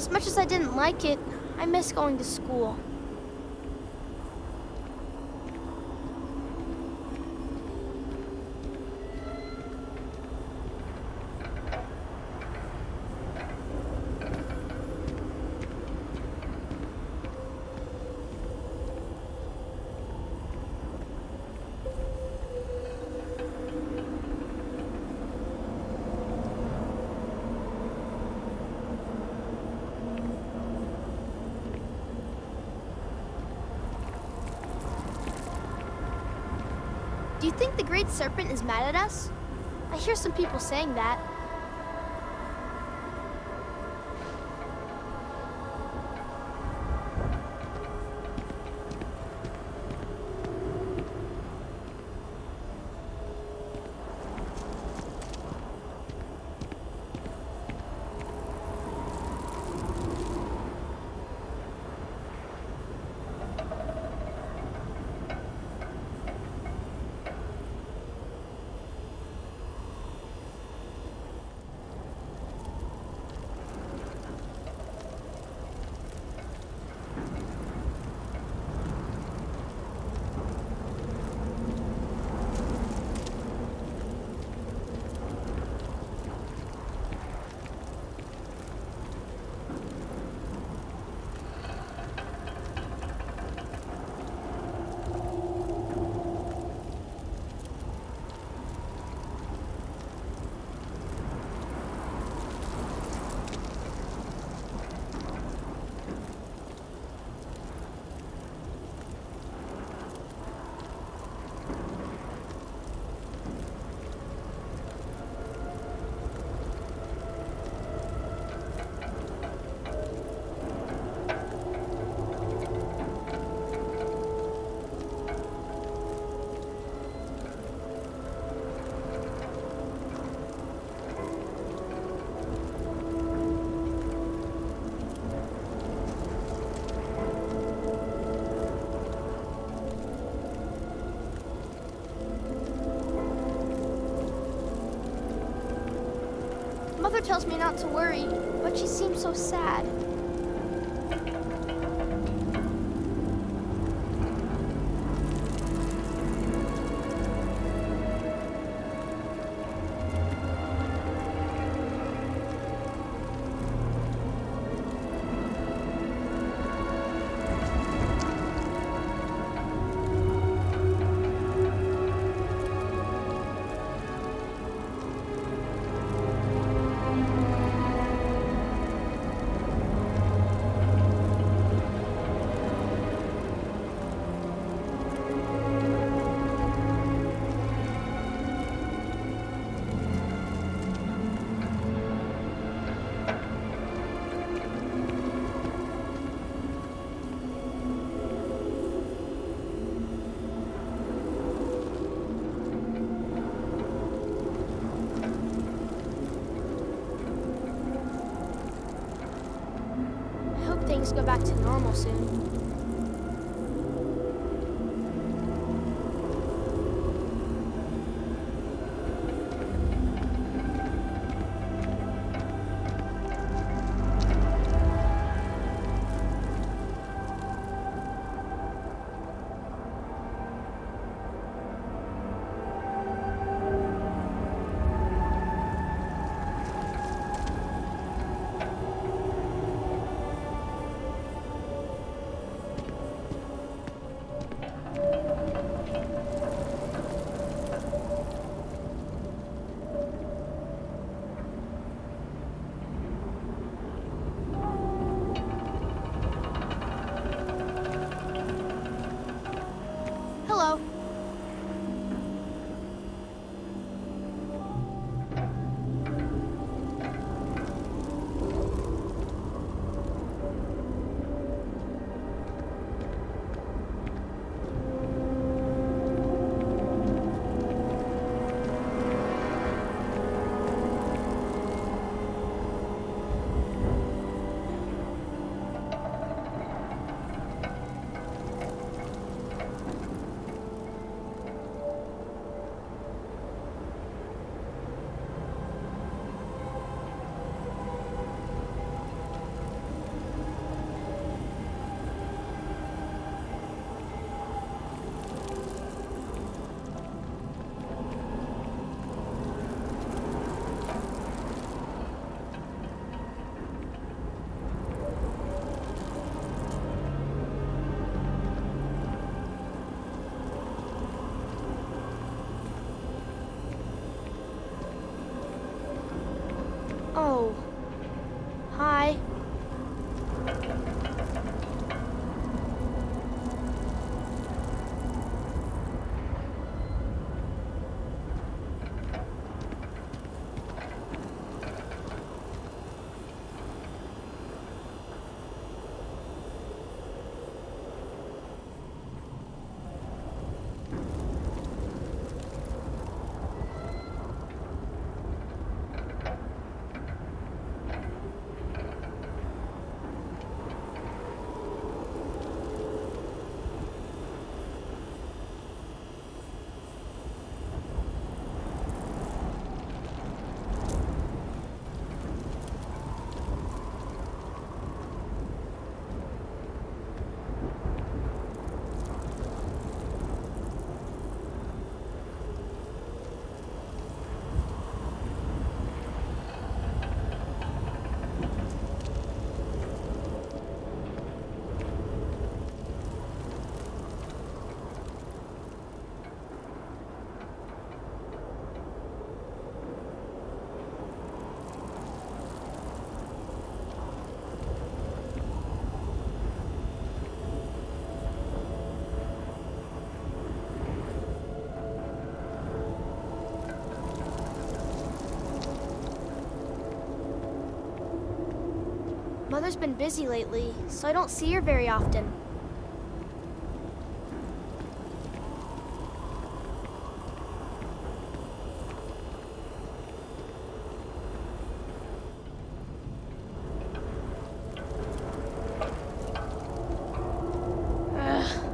As much as I didn't like it, I miss going to school. Do you think the Great Serpent is mad at us? I hear some people saying that. Mother tells me not to worry, but she seems so sad. I hope things go back to normal soon. Oh. Hi. Mother's been busy lately, so I don't see her very often. Ugh,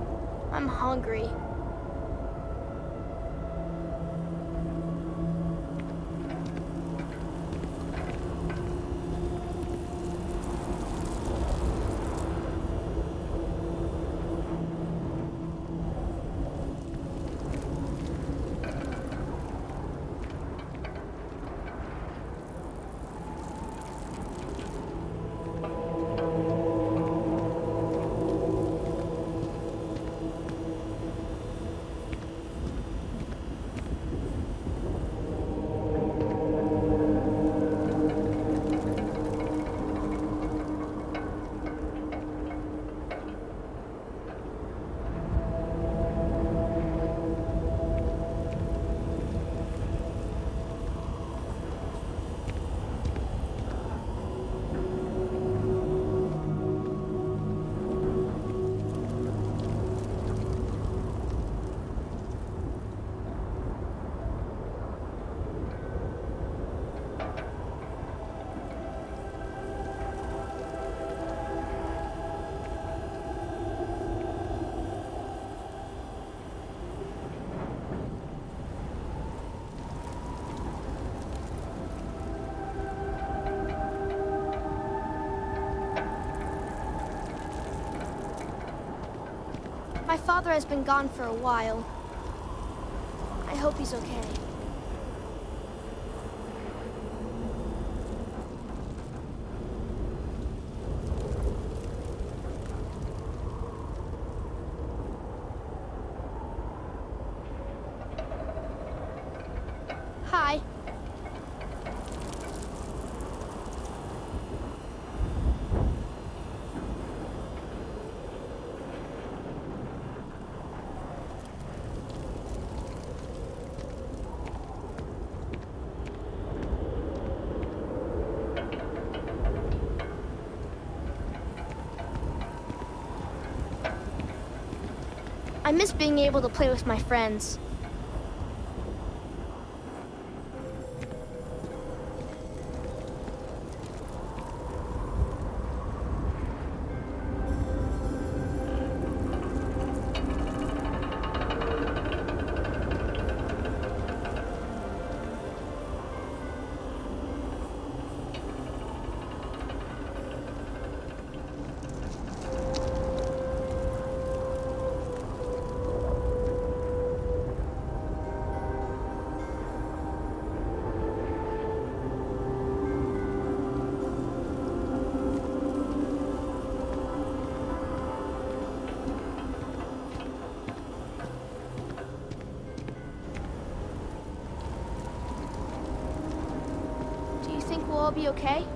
I'm hungry. My father has been gone for a while. I hope he's okay. Hi. I miss being able to play with my friends. think we'll all be okay?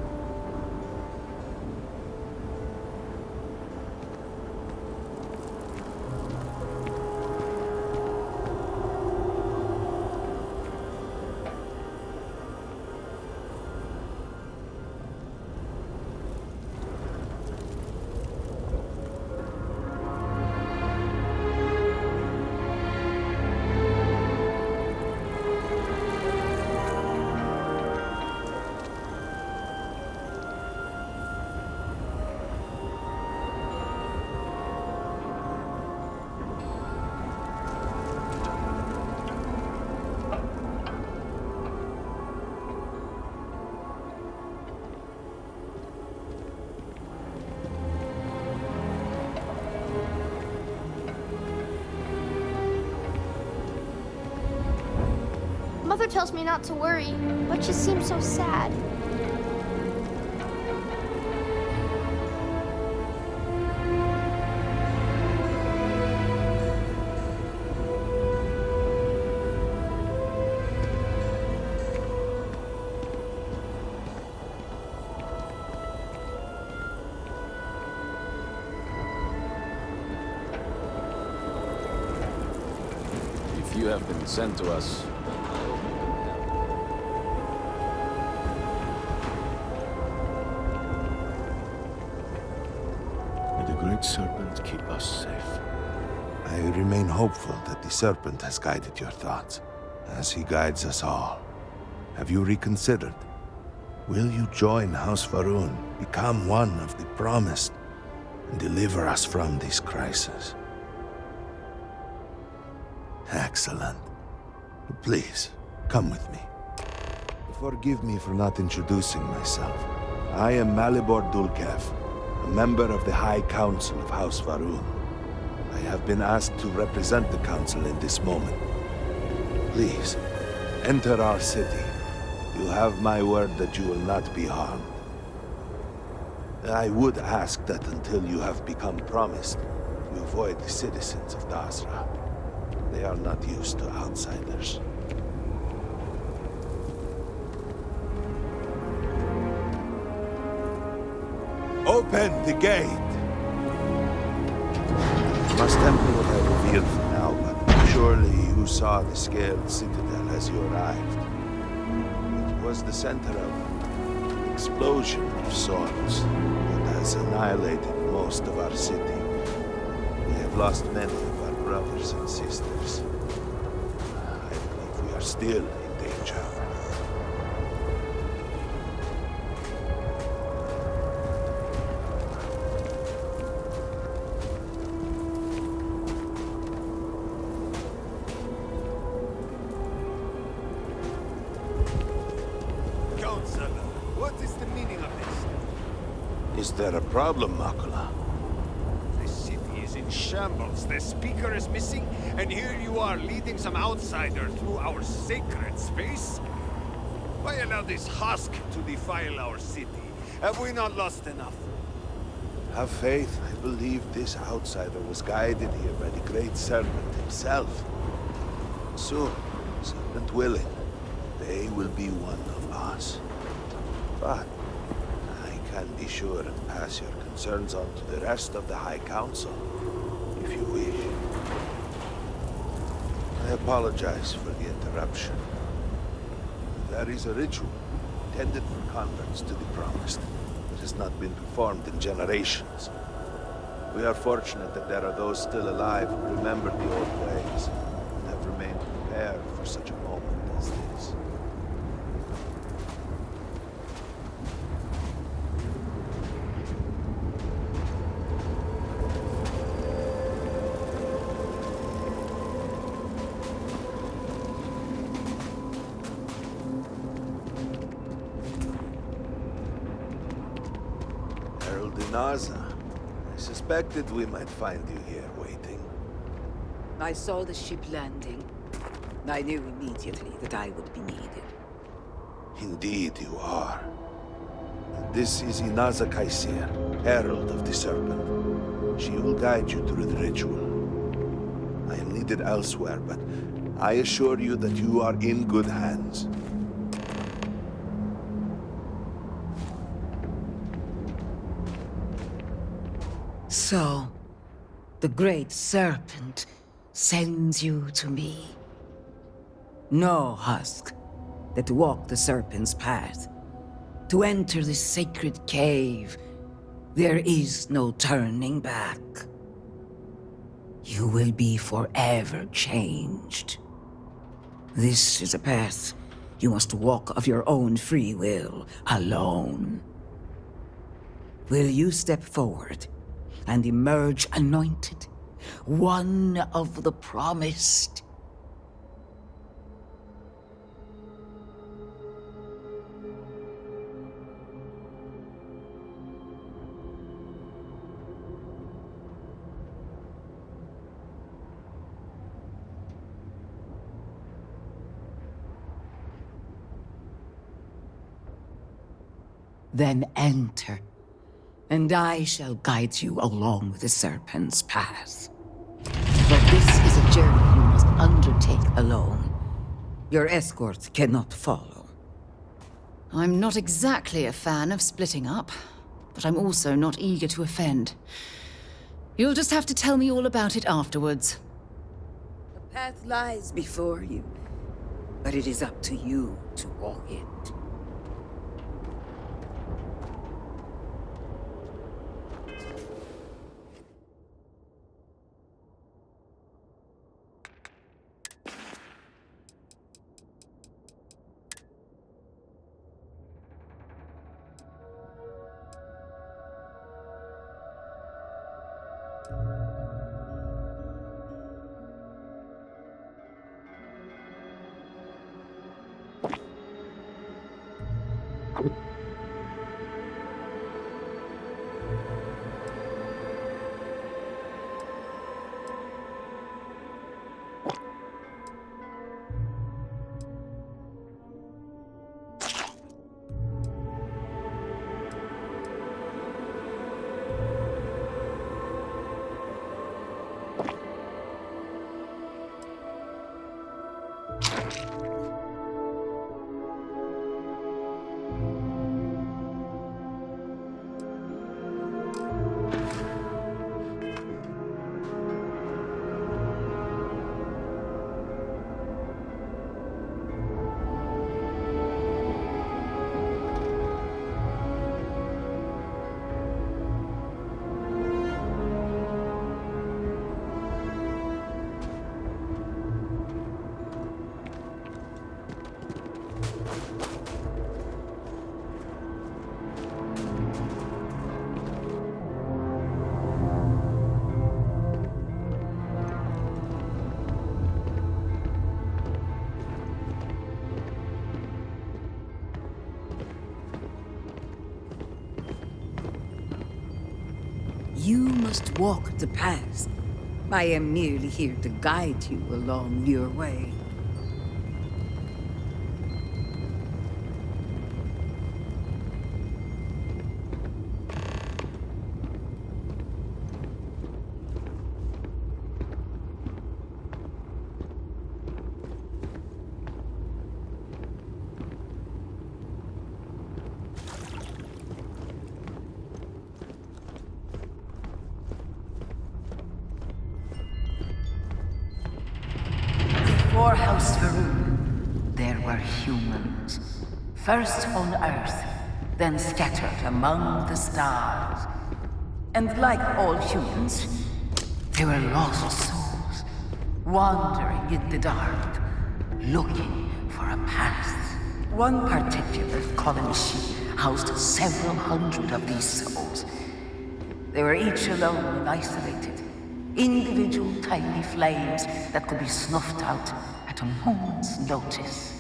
Mother tells me not to worry, but she seems so sad. If you have been sent to us, Great Serpent, keep us safe. I remain hopeful that the Serpent has guided your thoughts, as he guides us all. Have you reconsidered? Will you join House Faroon, become one of the promised, and deliver us from this crisis? Excellent. Please, come with me. Forgive me for not introducing myself. I am Malibor Dulkev, a member of the High Council of House Faroon. I have been asked to represent the Council in this moment. Please, enter our city. You have my word that you will not be harmed. I would ask that until you have become promised, you avoid the citizens of Dasra. They are not used to outsiders. Open the gate! You must temper what I revealed for now, but surely you saw the scaled citadel as you arrived. It was the center of an explosion of sorts that has annihilated most of our city. We have lost many of our brothers and sisters. I believe we are still in danger. Is there a problem, Makula? The city is in shambles. The speaker is missing, and here you are leading some outsider through our sacred space? Why allow this husk to defile our city? Have we not lost enough? Have faith. I believe this outsider was guided here by the Great Serpent himself. Soon, Serpent willing, they will be one of us. But can be sure and pass your concerns on to the rest of the High Council, if you wish. I apologize for the interruption. There is a ritual intended for converts to the Promised that has not been performed in generations. We are fortunate that there are those still alive who remember the old ways and have remained prepared for such a moment as this. I suspected we might find you here waiting. I saw the ship landing. I knew immediately that I would be needed. Indeed you are. This is Inaza Kaisir, Herald of the Serpent. She will guide you through the ritual. I am needed elsewhere, but I assure you that you are in good hands. So, the Great Serpent sends you to me. Know, Husk, that to walk the Serpent's path, to enter this sacred cave, there is no turning back. You will be forever changed. This is a path you must walk of your own free will, alone. Will you step forward and emerge anointed, one of the promised? Then enter, and I shall guide you along the Serpent's path. But this is a journey you must undertake alone. Your escort cannot follow. I'm not exactly a fan of splitting up, but I'm also not eager to offend. You'll just have to tell me all about it afterwards. The path lies before you, but it is up to you to walk it. You must walk the path. I am merely here to guide you along your way. Before House Varun, there were humans. First on Earth, then scattered among the stars. And like all humans, they were lost souls, wandering in the dark, looking for a path. One particular colony ship housed several hundred of these souls. They were each alone and isolated. Individual tiny flames that could be snuffed out at a moment's notice.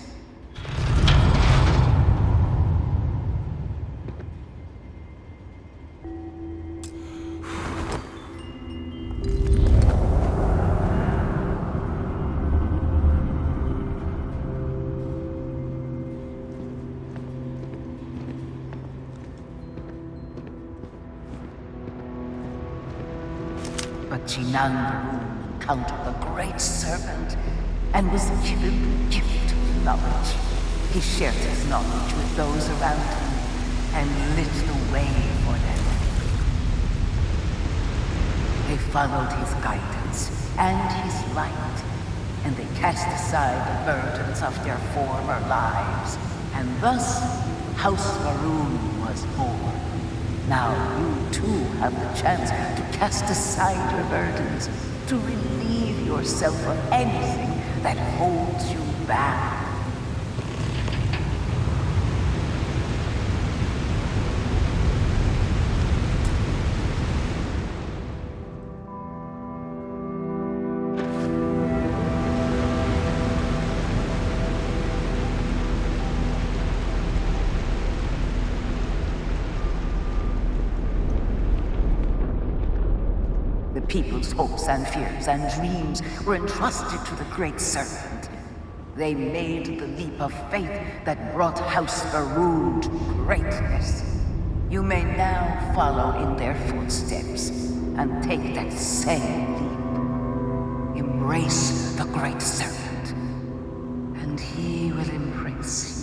But Jinang encountered the Great Serpent and was given the gift of knowledge. He shared his knowledge with those around him and lit the way for them. They followed his guidance and his light, and they cast aside the burdens of their former lives. And thus, House Varun was born. Now you too have the chance to cast aside your burdens, to relieve yourself of anything that holds you back. People's hopes and fears and dreams were entrusted to the Great Serpent. They made the leap of faith that brought House Varun to greatness. You may now follow in their footsteps and take that same leap. Embrace the Great Serpent, and he will embrace you.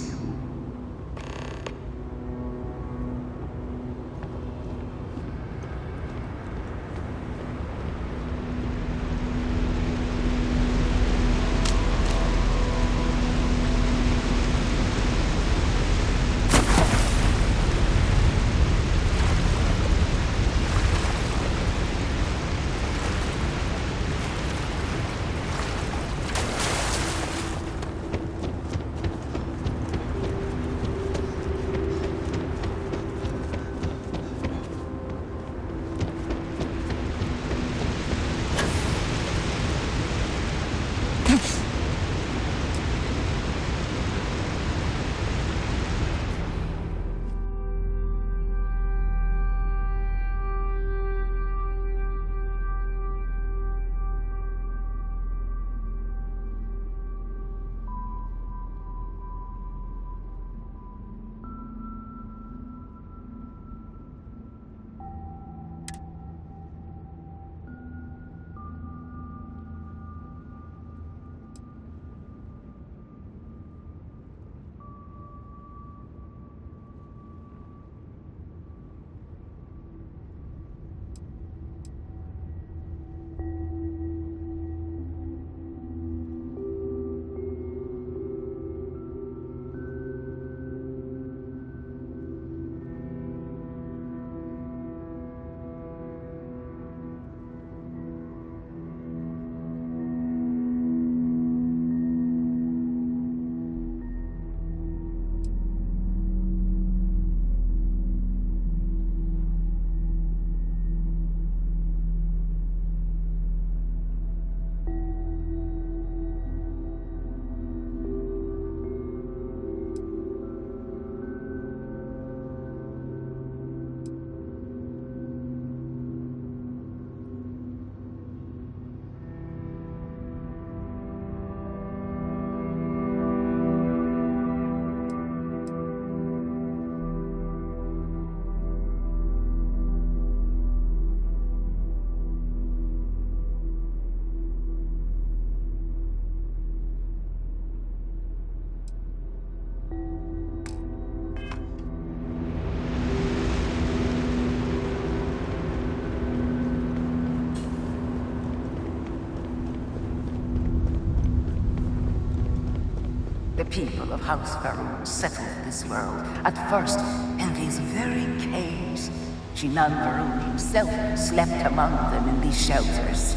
The people of House Varun settled this world, at first in these very caves. Shinan Varun himself slept among them in these shelters.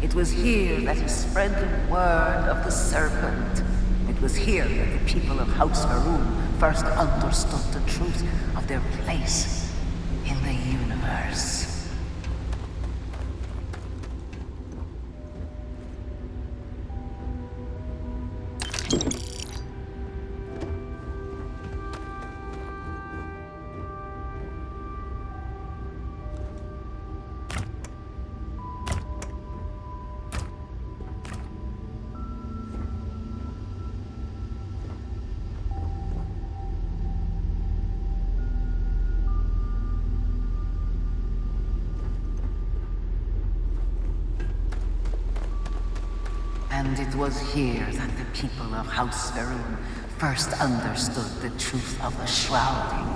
It was here that he spread the word of the serpent. It was here that the people of House Varun first understood the truth of their place in the universe. And it was here that the people of House Varun first understood the truth of the shrouding,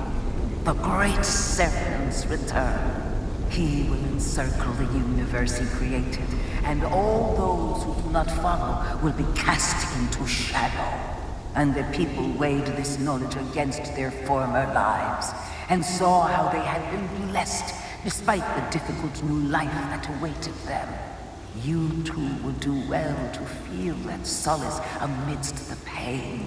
the Great Serpent's return. He will encircle the universe he created, and all those who do not follow will be cast into shadow. And the people weighed this knowledge against their former lives, and saw how they had been blessed despite the difficult new life that awaited them. You too would do well to feel that solace amidst the pain.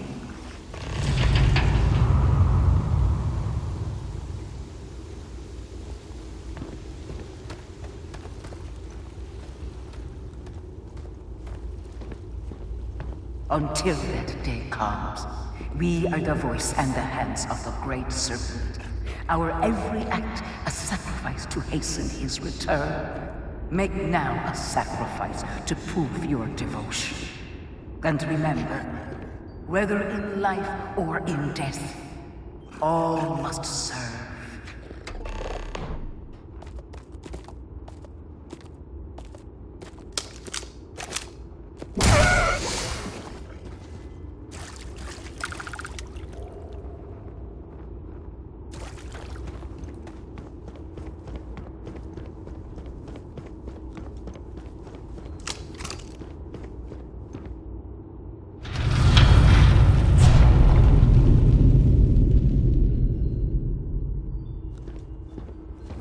Until that day comes, we are the voice and the hands of the Great Serpent. Our every act a sacrifice to hasten his return. Make now a sacrifice to prove your devotion. And remember, whether in life or in death, all must serve.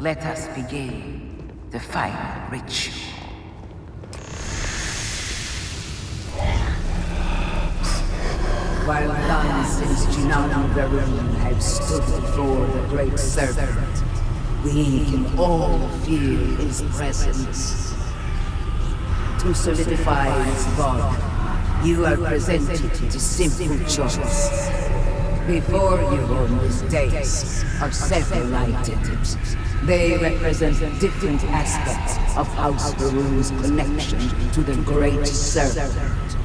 Let us begin the final ritual. While none since Junan Varun have stood before the Great Serpent, we can all feel his presence. To solidify his bond, you are presented with a simple choice. Before you on this dais are several items. They represent different aspects of House Varun's connection to the Great Serpent.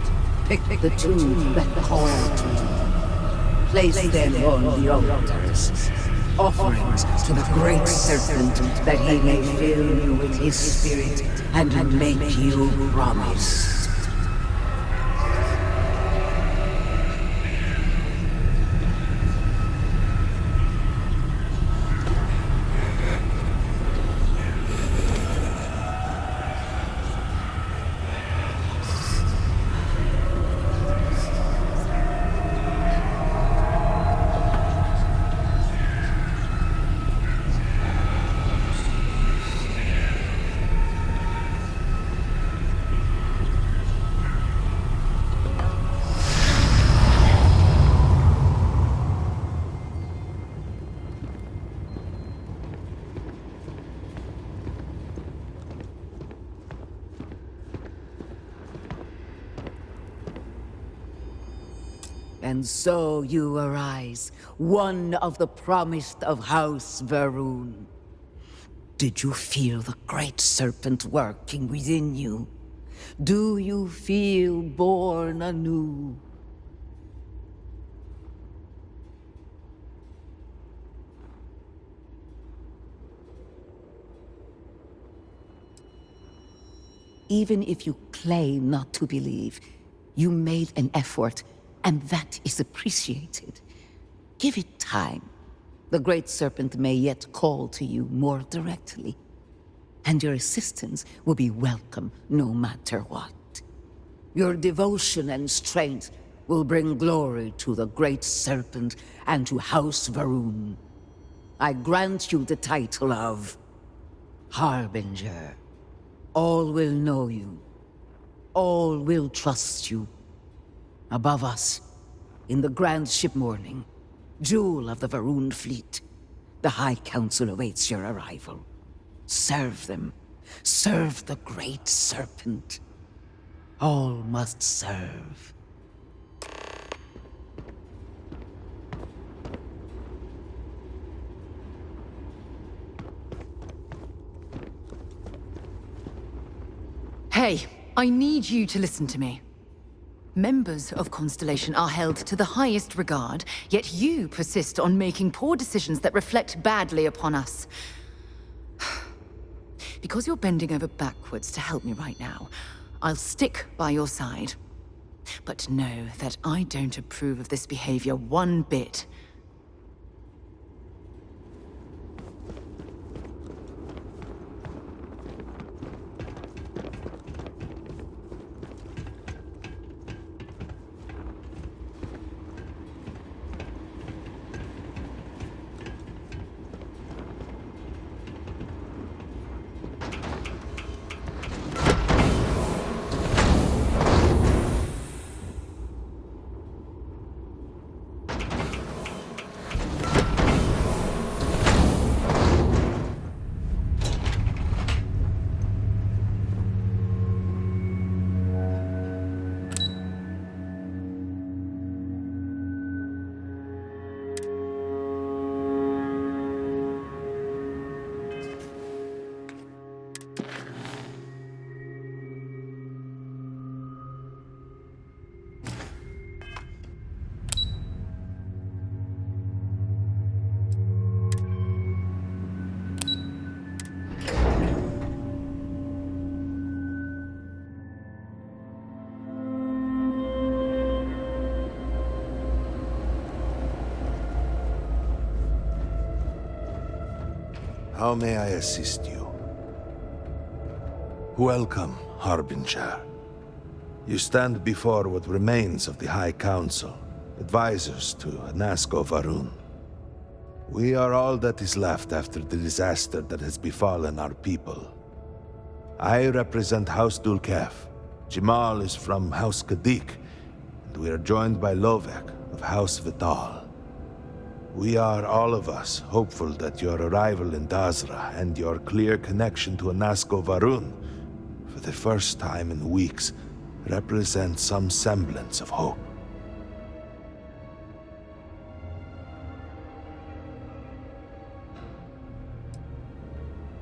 Pick the two that call to you. Place them on the altars. Offerings to the Great Serpent that he may fill you with his spirit and make you promise. And so you arise, one of the promised of House Varun. Did you feel the Great Serpent working within you? Do you feel born anew? Even if you claim not to believe, you made an effort. And that is appreciated. Give it time. The Great Serpent may yet call to you more directly. And your assistance will be welcome no matter what. Your devotion and strength will bring glory to the Great Serpent and to House Varun. I grant you the title of Harbinger. All will know you. All will trust you. Above us, in the grand ship morning, jewel of the Varun fleet, the High Council awaits your arrival. Serve them. Serve the Great Serpent. All must serve. Hey, I need you to listen to me. Members of Constellation are held to the highest regard, yet you persist on making poor decisions that reflect badly upon us. Because you're bending over backwards to help me right now, I'll stick by your side. But know that I don't approve of this behavior one bit. How may I assist you? Welcome, Harbinger. You stand before what remains of the High Council, advisors to Anasko Varun. We are all that is left after the disaster that has befallen our people. I represent House Dulkef. Jamal is from House Kadik, and we are joined by Lovek of House Vital. We are, all of us, hopeful that your arrival in Dazra and your clear connection to Anasko Varun, for the first time in weeks, represent some semblance of hope.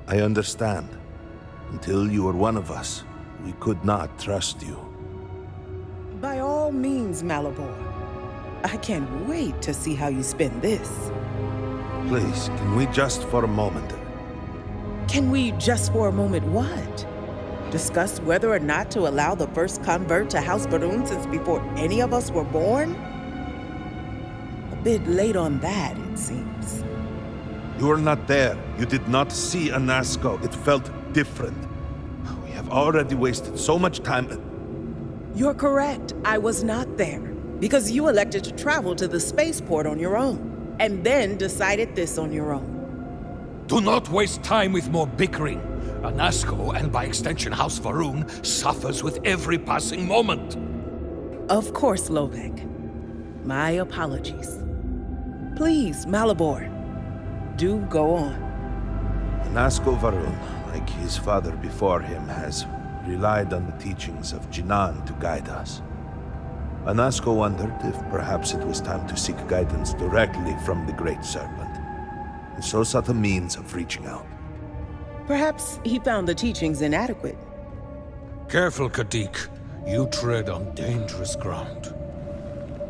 I understand. Until you were one of us, we could not trust you. By all means, Malibor. I can't wait to see how you spend this. Please, can we just for a moment... Can we just for a moment what? Discuss whether or not to allow the first convert to House Varun since before any of us were born? A bit late on that, it seems. You were not there. You did not see Anasko. It felt different. We have already wasted so much time. You're correct. I was not there. Because you elected to travel to the spaceport on your own. And then decided this on your own. Do not waste time with more bickering. Anasko, and by extension House Varun, suffers with every passing moment. Of course, Lovek. My apologies. Please, Malibor, do go on. Anasko Varun, like his father before him, has relied on the teachings of Jinan to guide us. Anasko wondered if perhaps it was time to seek guidance directly from the Great Serpent, and so sought a means of reaching out. Perhaps he found the teachings inadequate. Careful, Kadik. You tread on dangerous ground.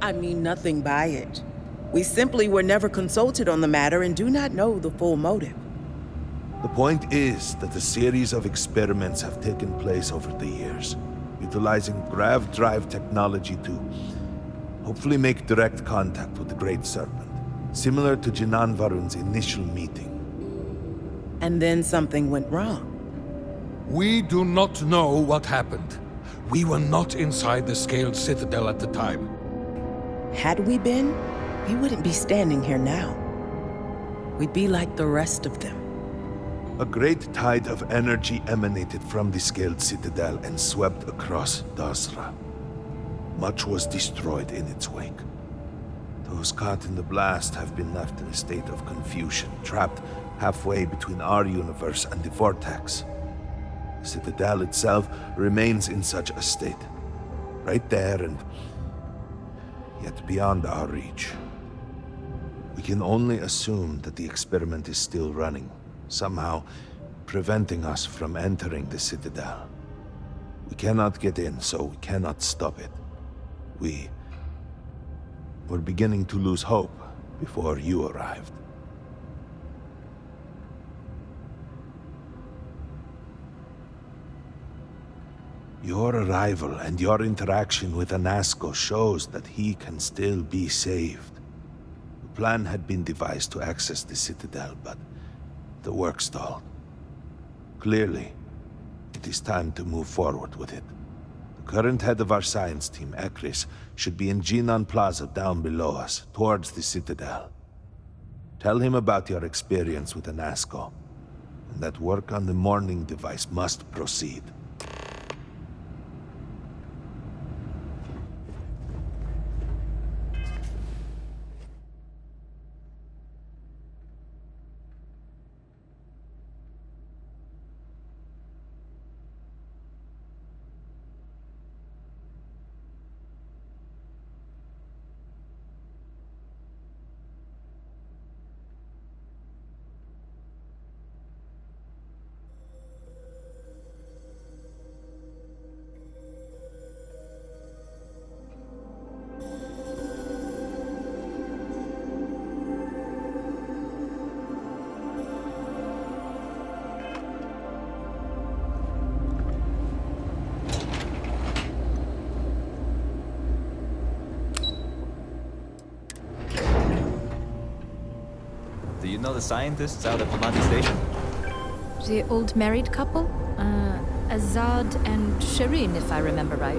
I mean nothing by it. We simply were never consulted on the matter and do not know the full motive. The point is that a series of experiments have taken place over the years, utilizing grav drive technology to hopefully make direct contact with the Great Serpent, similar to Jinan Varun's initial meeting. And then something went wrong. We do not know what happened. We were not inside the Scaled Citadel at the time. Had we been, we wouldn't be standing here now. We'd be like the rest of them. A great tide of energy emanated from the Scaled Citadel and swept across Dazra. Much was destroyed in its wake. Those caught in the blast have been left in a state of confusion, trapped halfway between our universe and the Vortex. The Citadel itself remains in such a state. Right there and yet beyond our reach. We can only assume that the experiment is still running, somehow preventing us from entering the Citadel. We cannot get in, so we cannot stop it. We're beginning to lose hope before you arrived. Your arrival and your interaction with Anasko shows that he can still be saved. The plan had been devised to access the Citadel, but the work stalled. Clearly, it is time to move forward with it. The current head of our science team, Ekris, should be in Jinan Plaza down below us, towards the Citadel. Tell him about your experience with Anasko, and that work on the morning device must proceed. Do you know the scientists out at Palmati Station? The old married couple? Azad and Shireen, if I remember right.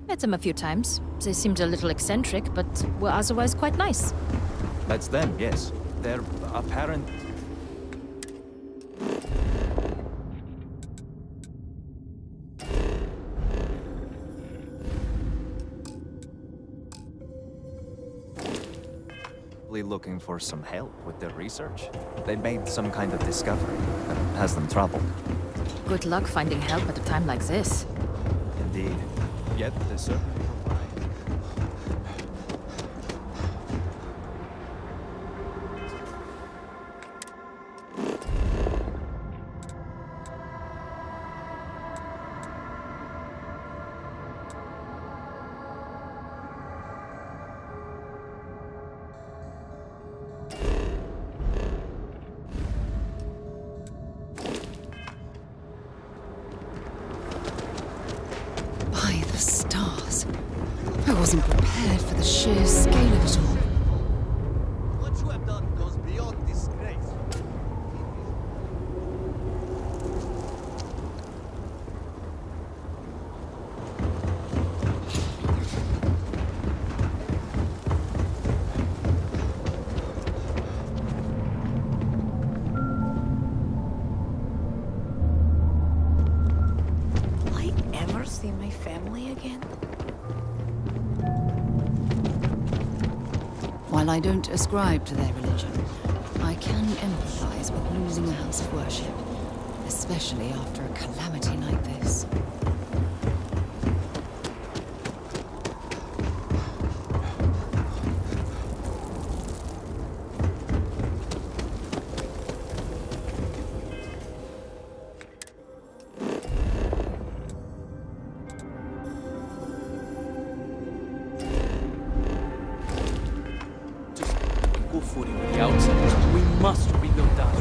Met them a few times. They seemed a little eccentric, but were otherwise quite nice. That's them, yes. They're apparent... looking for some help with their research. They made some kind of discovery that has them troubled. Good luck finding help at a time like this. Indeed. Yet they certainly provide. By the stars. I wasn't prepared for the sheer scale of it all. What you have done goes beyond disgrace. Will I ever see my family again? While I don't ascribe to their religion, I can empathize with losing a house of worship, especially after a calamity like this. We must rebuild that.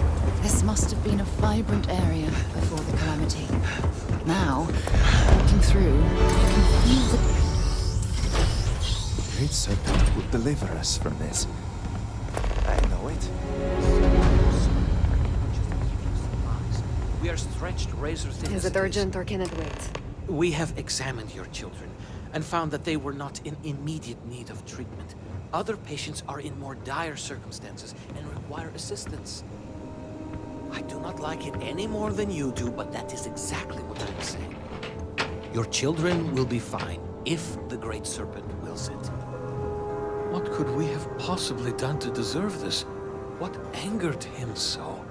This must have been a vibrant area before the calamity. Now, walking through, I can feel the... Great Serpent will deliver us from this. I know it. We are stretched razor thin. Is it urgent or can it wait? We have examined your children and found that they were not in immediate need of treatment. Other patients are in more dire circumstances and require assistance. I do not like it any more than you do, but that is exactly what I'm saying. Your children will be fine, if the Great Serpent wills it. What could we have possibly done to deserve this? What angered him so?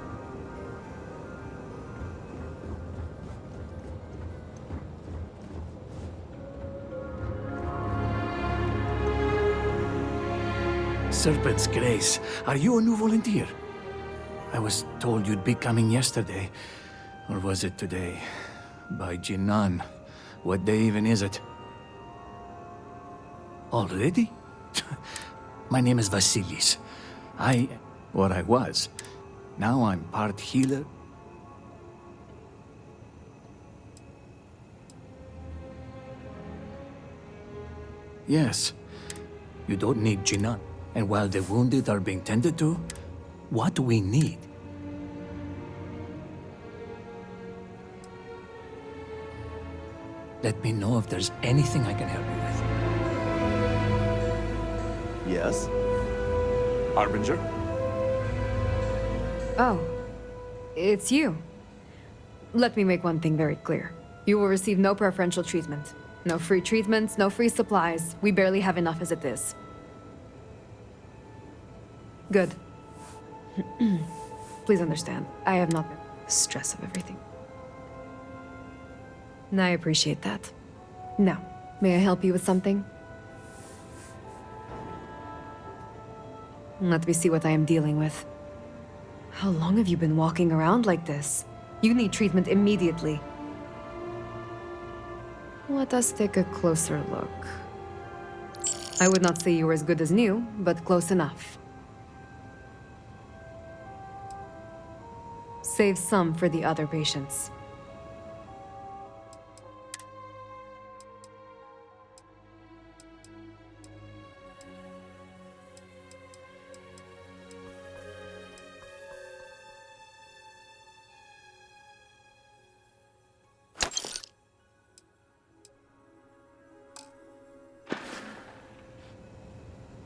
Serpent's Grace, are you a new volunteer? I was told you'd be coming yesterday. Or was it today? By Jinan. What day even is it? Already? My name is Vasilis. I was. Now I'm part healer. Yes. You don't need Jinan. And while the wounded are being tended to, what we need. Let me know if there's anything I can help you with. Yes? Harbinger? Oh, it's you. Let me make one thing very clear. You will receive no preferential treatment. No free treatments, no free supplies. We barely have enough as it is. Good. Please understand, I have not the stress of everything. And I appreciate that. Now, may I help you with something? Let me see what I am dealing with. How long have you been walking around like this? You need treatment immediately. Let us take a closer look. I would not say you were as good as new, but close enough. Save some for the other patients.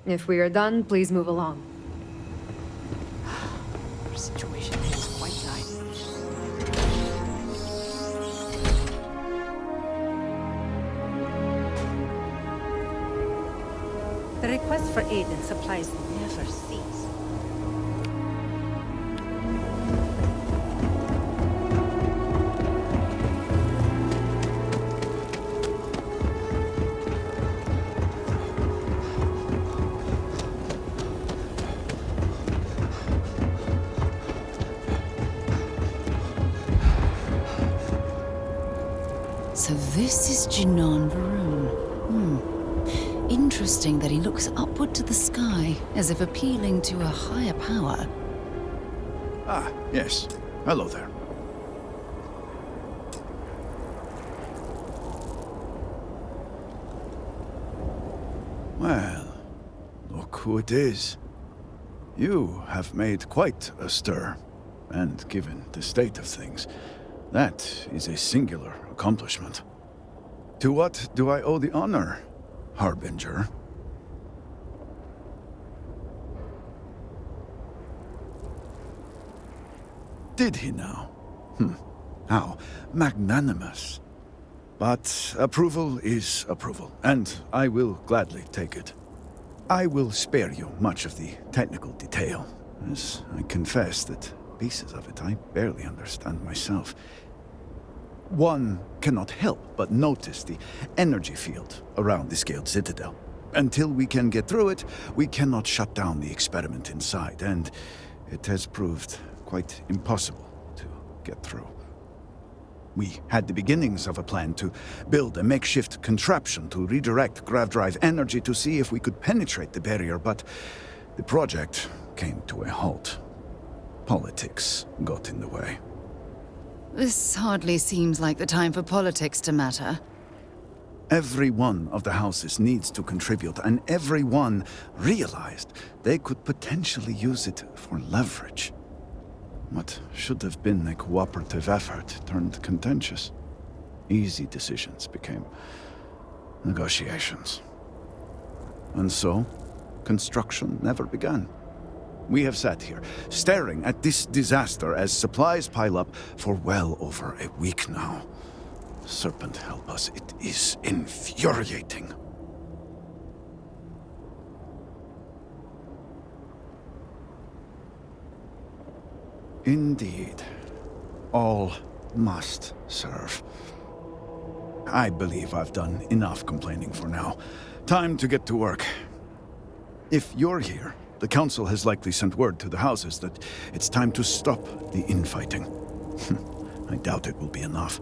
If we are done, please move along. Our situation here is quite nice. The request for aid and supplies never cease. So this is Jinan Varun. Interesting that he looks upward to the sky, as if appealing to a higher power. Ah, yes. Hello there. Well, look who it is. You have made quite a stir, and given the state of things, that is a singular accomplishment. To what do I owe the honor, Harbinger? Did he now? How magnanimous. But approval is approval, and I will gladly take it. I will spare you much of the technical detail, as I confess that pieces of it I barely understand myself. One cannot help but notice the energy field around the Scaled Citadel. Until we can get through it, we cannot shut down the experiment inside, and it has proved quite impossible to get through. We had the beginnings of a plan to build a makeshift contraption to redirect grav drive energy to see if we could penetrate the barrier, but the project came to a halt. Politics got in the way. This hardly seems like the time for politics to matter. Every one of the houses needs to contribute, and every one realized they could potentially use it for leverage. What should have been a cooperative effort turned contentious. Easy decisions became negotiations. And so, construction never began. We have sat here, staring at this disaster as supplies pile up for well over a week now. Serpent help us, it is infuriating. Indeed. All must serve. I believe I've done enough complaining for now. Time to get to work. If you're here, the Council has likely sent word to the houses that it's time to stop the infighting. I doubt it will be enough.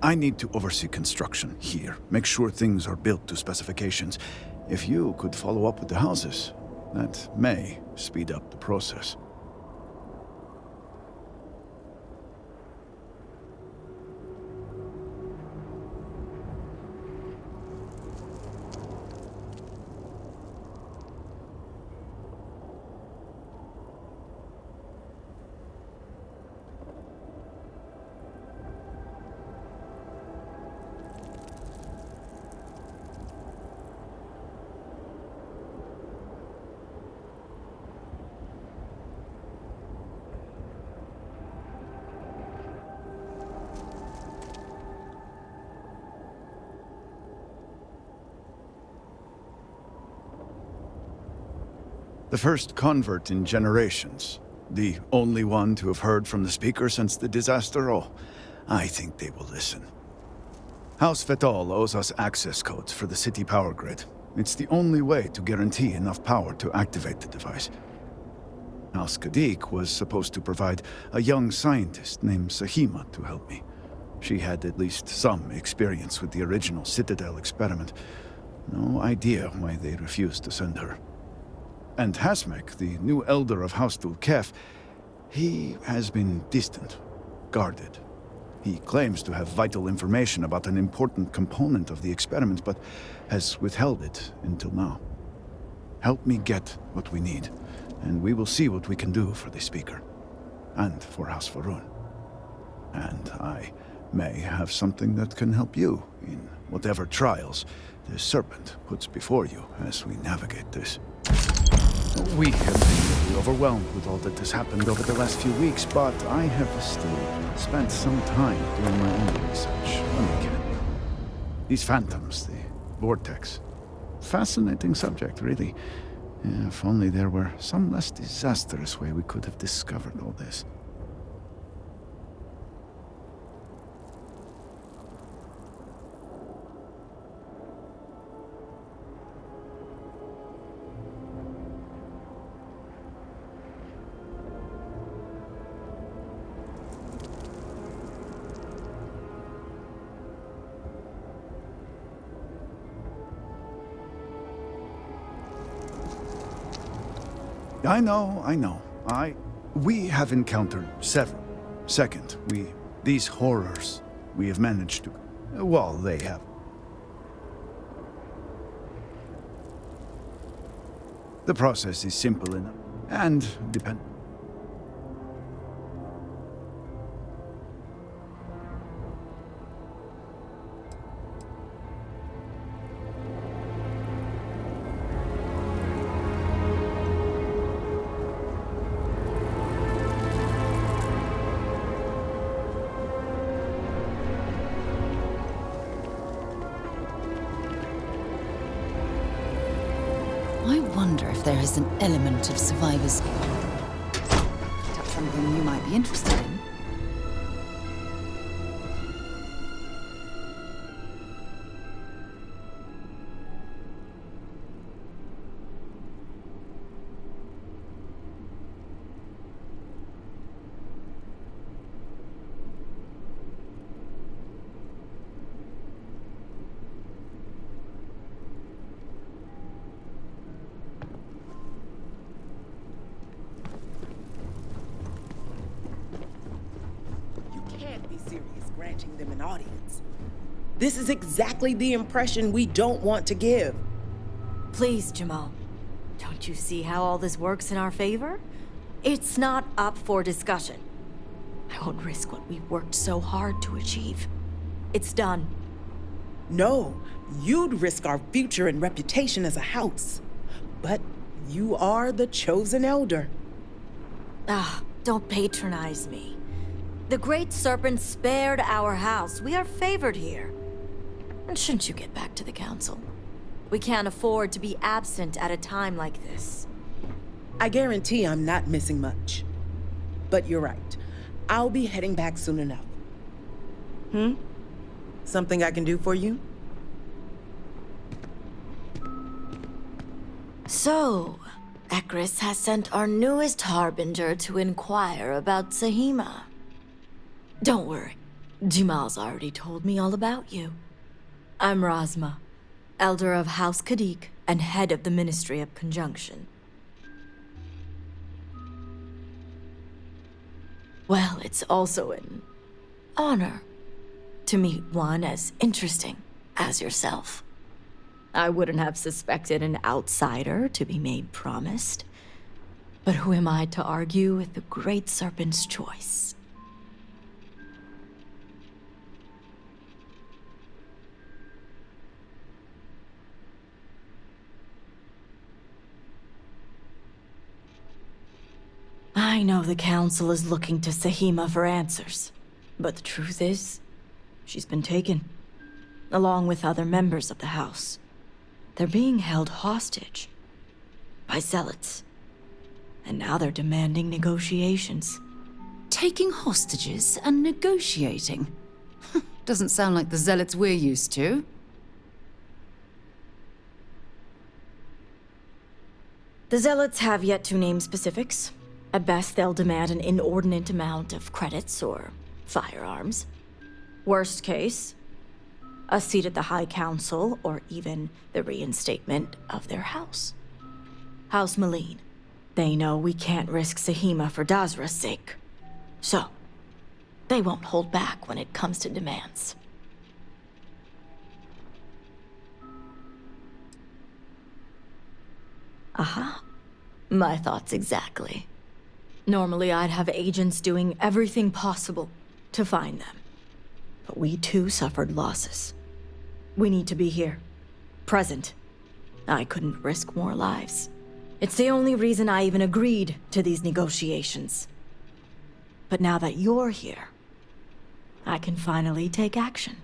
I need to oversee construction here, make sure things are built to specifications. If you could follow up with the houses, that may speed up the process. The first convert in generations. The only one to have heard from the speaker since the disaster. Oh, I think they will listen. House Fetal owes us access codes for the city power grid. It's the only way to guarantee enough power to activate the device. House Kadik was supposed to provide a young scientist named Sahima to help me. She had at least some experience with the original Citadel experiment. No idea why they refused to send her. And Hasmek, the new elder of House Dulkef, he has been distant, guarded. He claims to have vital information about an important component of the experiment, but has withheld it until now. Help me get what we need, and we will see what we can do for the Speaker. And for House Varun. And I may have something that can help you in whatever trials the Serpent puts before you as we navigate this. We have been really overwhelmed with all that has happened over the last few weeks, but I have still spent some time doing my own research on again. These phantoms, the vortex. Fascinating subject, really. If only there were some less disastrous way we could have discovered all this. I know. We have encountered several. Second, these horrors, we have managed to... Well, they have. The process is simple enough, and depend... I wonder if there is an element of survivors. That's something you might be interested in. Granting them an audience. This is exactly the impression we don't want to give. Please, Jamal. Don't you see how all this works in our favor? It's not up for discussion. I won't risk what we've worked so hard to achieve. It's done. No, you'd risk our future and reputation as a house. But you are the chosen elder. Don't patronize me. The Great Serpent spared our house. We are favored here. And shouldn't you get back to the council? We can't afford to be absent at a time like this. I guarantee I'm not missing much. But you're right. I'll be heading back soon enough. Something I can do for you? So, Ekris has sent our newest harbinger to inquire about Sahima. Don't worry. Jamal's already told me all about you. I'm Razma, Elder of House Kadik and head of the Ministry of Conjunction. Well, it's also an honor to meet one as interesting as yourself. I wouldn't have suspected an outsider to be made promised. But who am I to argue with the Great Serpent's choice? I know the Council is looking to Sahima for answers, but the truth is, she's been taken, along with other members of the House. They're being held hostage by zealots, and now they're demanding negotiations. Taking hostages and negotiating? Doesn't sound like the zealots we're used to. The zealots have yet to name specifics. At best, they'll demand an inordinate amount of credits or firearms. Worst case, a seat at the High Council, or even the reinstatement of their house. House Maleen. They know we can't risk Sahima for Dazra's sake. So, they won't hold back when it comes to demands. Aha. My thoughts exactly. Normally I'd have agents doing everything possible to find them. But we too suffered losses. We need to be here. Present. I couldn't risk more lives. It's the only reason I even agreed to these negotiations. But now that you're here, I can finally take action.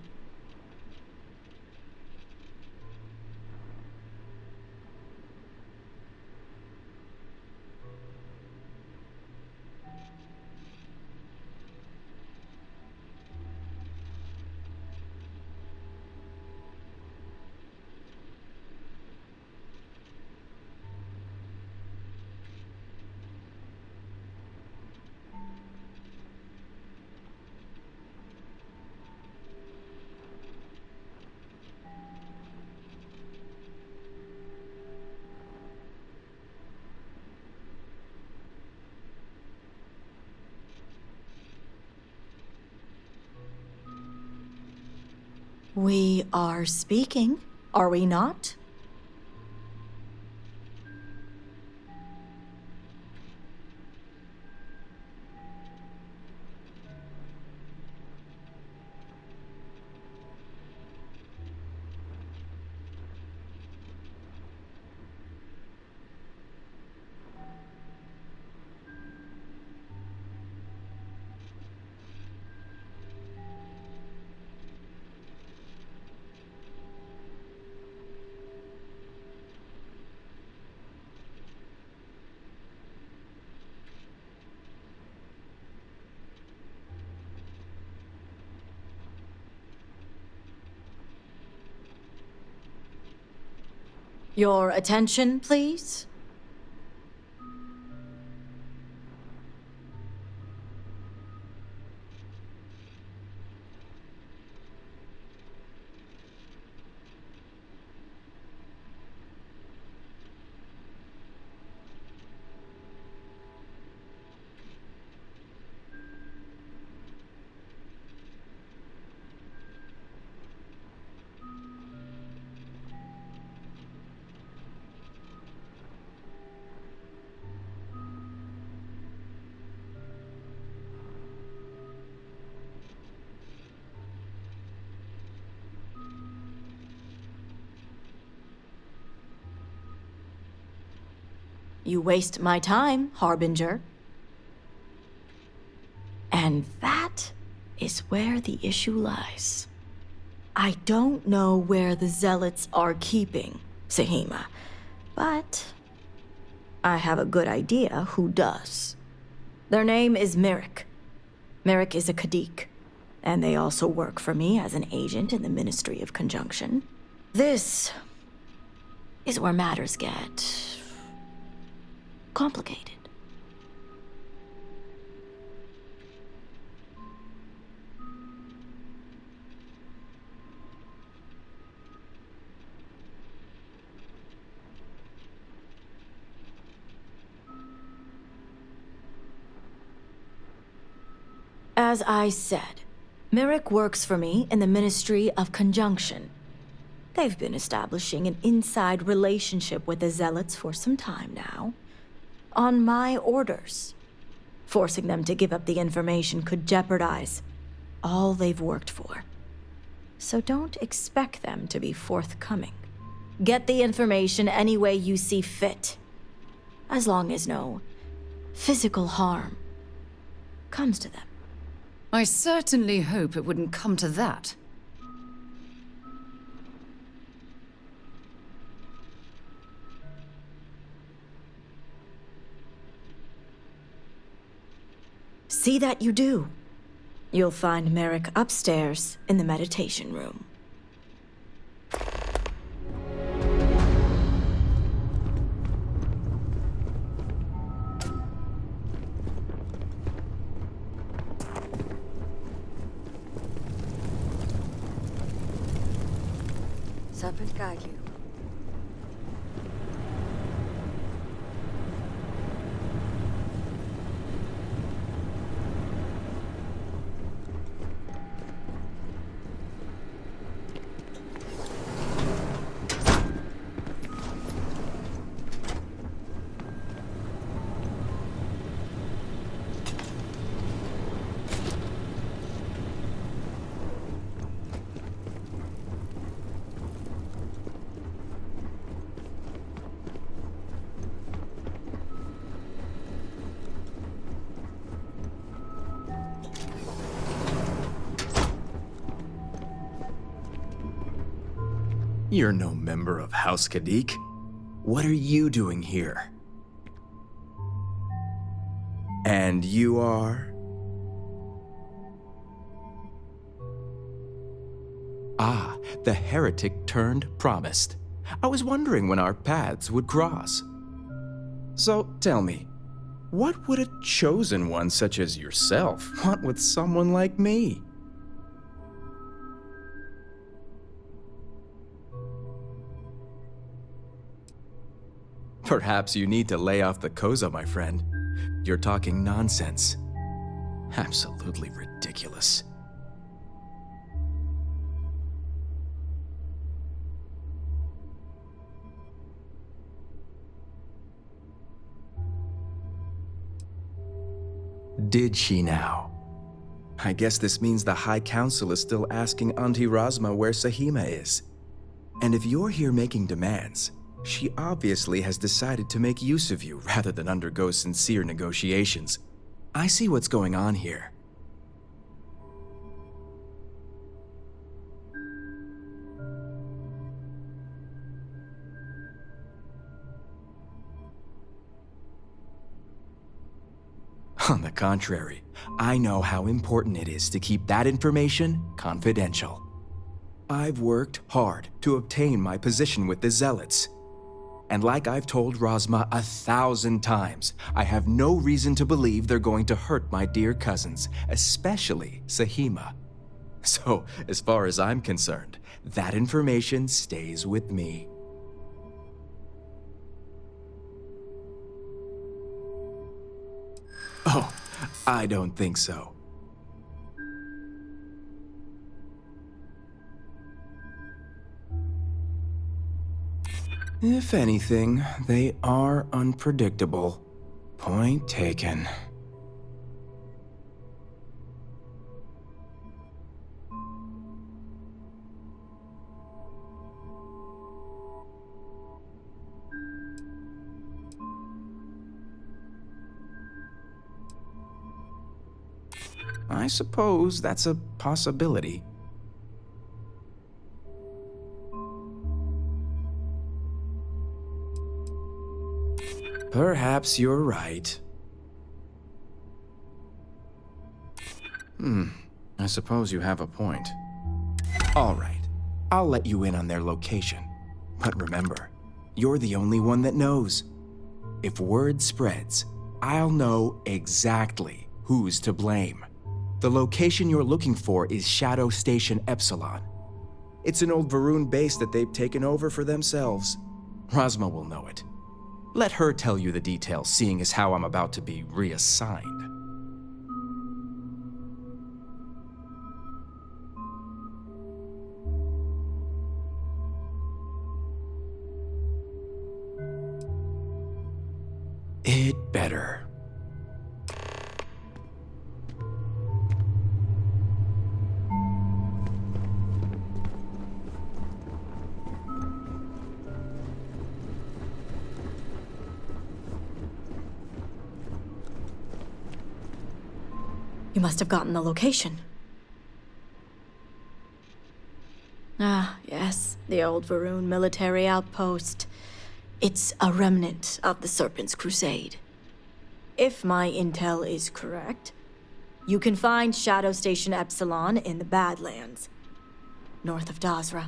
We are speaking, are we not? Your attention, please? You waste my time, Harbinger. And that is where the issue lies. I don't know where the Zealots are keeping Sahima, but I have a good idea who does. Their name is Merrick. Merrick is a Kadik, and they also work for me as an agent in the Ministry of Conjunction. This is where matters get complicated. As I said, Merrick works for me in the Ministry of Conjunction. They've been establishing an inside relationship with the Zealots for some time now. On my orders. Forcing them to give up the information could jeopardize all they've worked for. So don't expect them to be forthcoming. Get the information any way you see fit. As long as no physical harm comes to them. I certainly hope it wouldn't come to that. See that you do. You'll find Merrick upstairs in the meditation room. Serpent guide you. You're no member of House Kadik. What are you doing here? And you are? Ah, the heretic turned promised. I was wondering when our paths would cross. So tell me, what would a chosen one such as yourself want with someone like me? Perhaps you need to lay off the Koza, my friend. You're talking nonsense. Absolutely ridiculous. Did she now? I guess this means the High Council is still asking Auntie Razma where Sahima is. And if you're here making demands, she obviously has decided to make use of you rather than undergo sincere negotiations. I see what's going on here. On the contrary, I know how important it is to keep that information confidential. I've worked hard to obtain my position with the Zealots. And like I've told Razma 1,000 times, I have no reason to believe they're going to hurt my dear cousins, especially Sahima. So, as far as I'm concerned, that information stays with me. Oh, I don't think so. If anything, they are unpredictable. Point taken. I suppose that's a possibility. Perhaps you're right. I suppose you have a point. All right, I'll let you in on their location. But remember, you're the only one that knows. If word spreads, I'll know exactly who's to blame. The location you're looking for is Shadow Station Epsilon. It's an old Varun base that they've taken over for themselves. Razma will know it. Let her tell you the details, seeing as how I'm about to be reassigned. It better. You must have gotten the location. Ah, yes, the old Varun military outpost. It's a remnant of the Serpent's Crusade. If my intel is correct, you can find Shadow Station Epsilon in the Badlands, north of Dazra.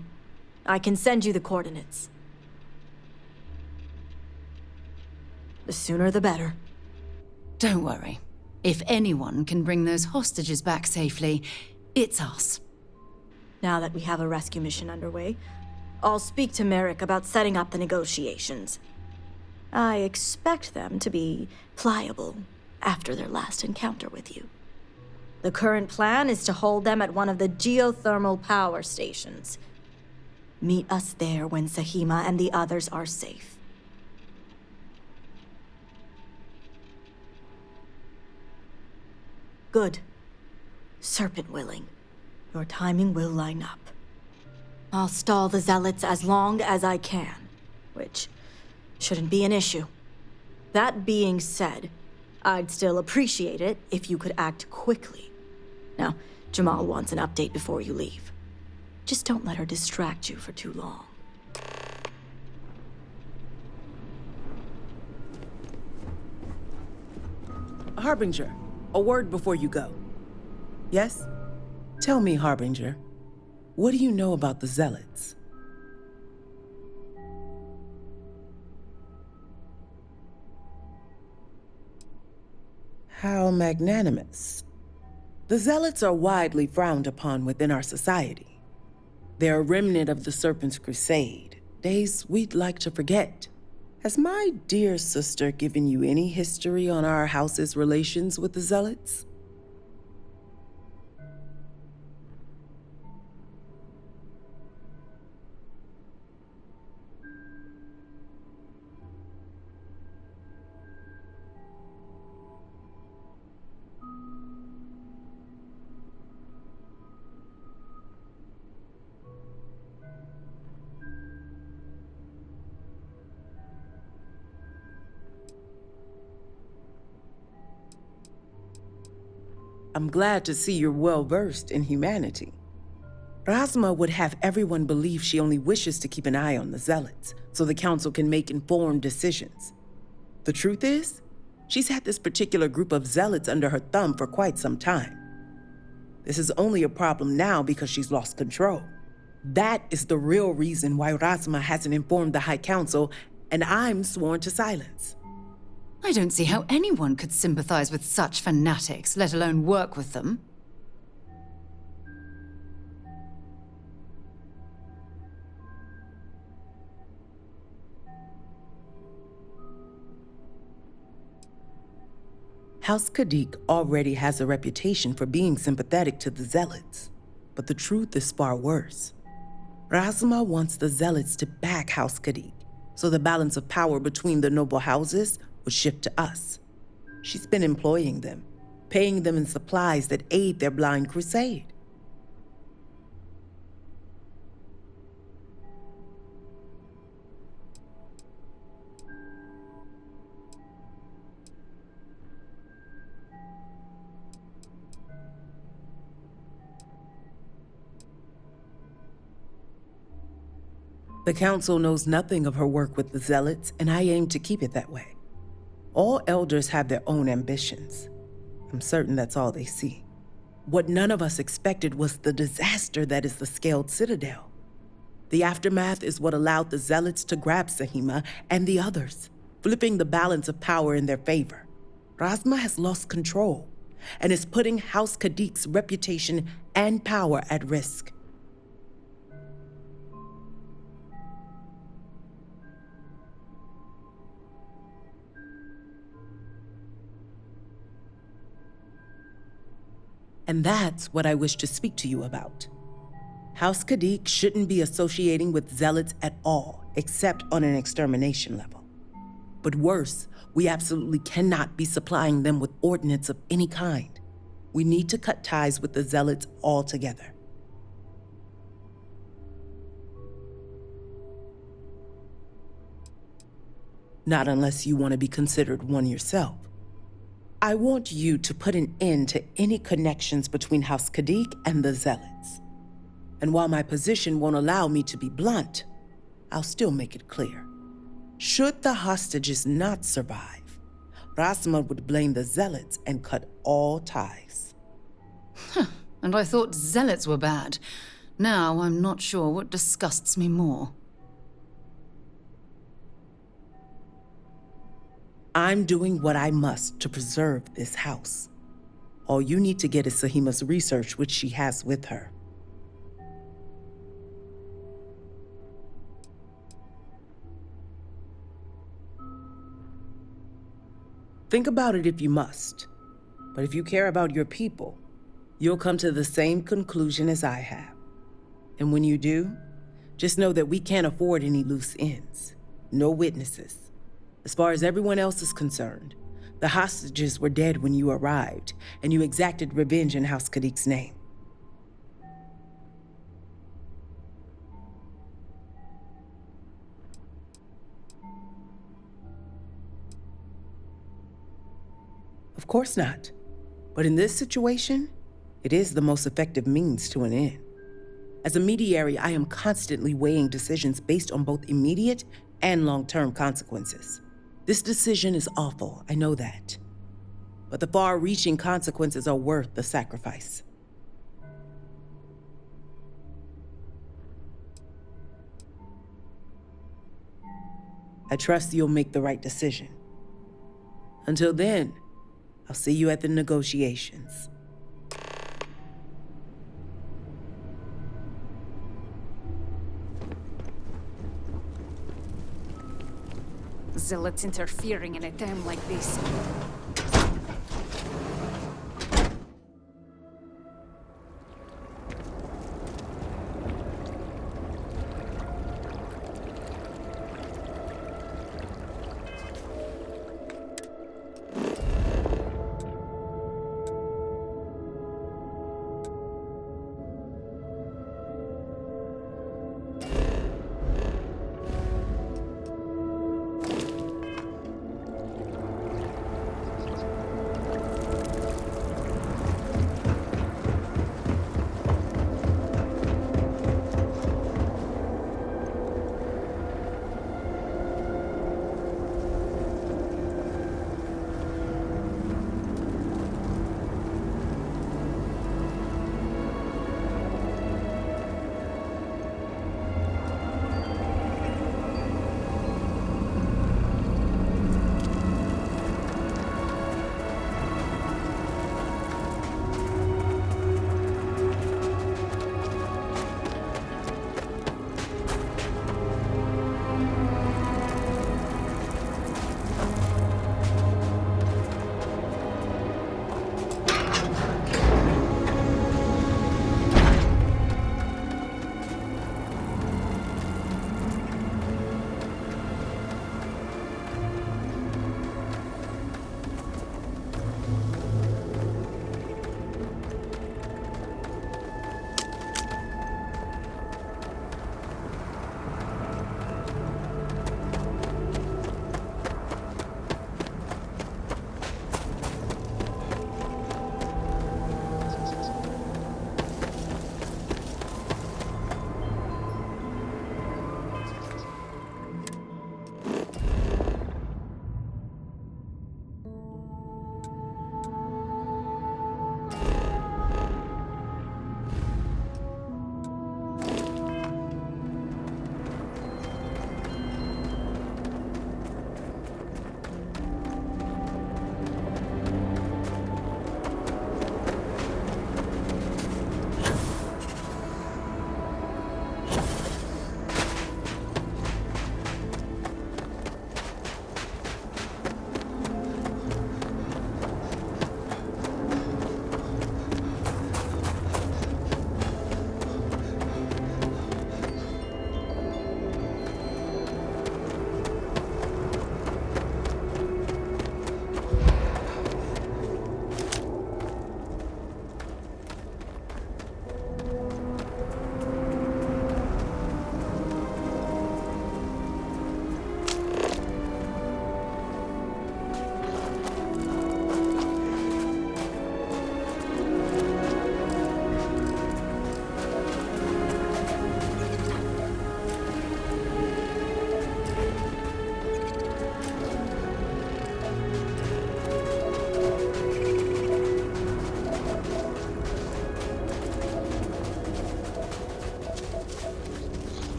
I can send you the coordinates. The sooner the better. Don't worry. If anyone can bring those hostages back safely, it's us. Now that we have a rescue mission underway, I'll speak to Merrick about setting up the negotiations. I expect them to be pliable after their last encounter with you. The current plan is to hold them at one of the geothermal power stations. Meet us there when Sahima and the others are safe. Good. Serpent willing. Your timing will line up. I'll stall the Zealots as long as I can, which shouldn't be an issue. That being said, I'd still appreciate it if you could act quickly. Now, Jamal wants an update before you leave. Just don't let her distract you for too long. Harbinger, a word before you go. Yes? Tell me, Harbinger, what do you know about the Zealots? How magnanimous. The Zealots are widely frowned upon within our society. They're a remnant of the Serpent's Crusade, days we'd like to forget. Has my dear sister given you any history on our house's relations with the Zealots? I'm glad to see you're well-versed in humanity. Rasma would have everyone believe she only wishes to keep an eye on the Zealots, so the Council can make informed decisions. The truth is, she's had this particular group of Zealots under her thumb for quite some time. This is only a problem now because she's lost control. That is the real reason why Rasma hasn't informed the High Council, and I'm sworn to silence. I don't see how anyone could sympathize with such fanatics, let alone work with them. House Kadik already has a reputation for being sympathetic to the Zealots, but the truth is far worse. Rasma wants the Zealots to back House Kadik, so the balance of power between the noble houses would shift to us. She's been employing them, paying them in supplies that aid their blind crusade. The Council knows nothing of her work with the Zealots, and I aim to keep it that way. All elders have their own ambitions. I'm certain that's all they see. What none of us expected was the disaster that is the Scaled Citadel. The aftermath is what allowed the Zealots to grab Sahima and the others, flipping the balance of power in their favor. Rasma has lost control and is putting House Kadik's reputation and power at risk. And that's what I wish to speak to you about. House Kadik shouldn't be associating with Zealots at all, except on an extermination level. But worse, we absolutely cannot be supplying them with ordnance of any kind. We need to cut ties with the Zealots altogether. Not unless you want to be considered one yourself. I want you to put an end to any connections between House Kadik and the Zealots. And while my position won't allow me to be blunt, I'll still make it clear. Should the hostages not survive, Rasma would blame the Zealots and cut all ties. And I thought Zealots were bad. Now I'm not sure what disgusts me more. I'm doing what I must to preserve this house. All you need to get is Sahima's research, which she has with her. Think about it if you must. But if you care about your people, you'll come to the same conclusion as I have. And when you do, just know that we can't afford any loose ends. No witnesses. As far as everyone else is concerned, the hostages were dead when you arrived, and you exacted revenge in House Kadik's name. Of course not. But in this situation, it is the most effective means to an end. As a mediary, I am constantly weighing decisions based on both immediate and long-term consequences. This decision is awful, I know that. But the far-reaching consequences are worth the sacrifice. I trust you'll make the right decision. Until then, I'll see you at the negotiations. Zealots interfering in a time like this.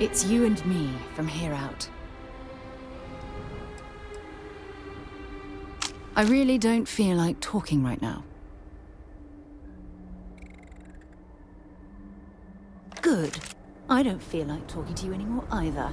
It's you and me from here out. I really don't feel like talking right now. Good. I don't feel like talking to you anymore either.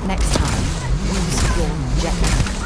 Next time, use your jetpack.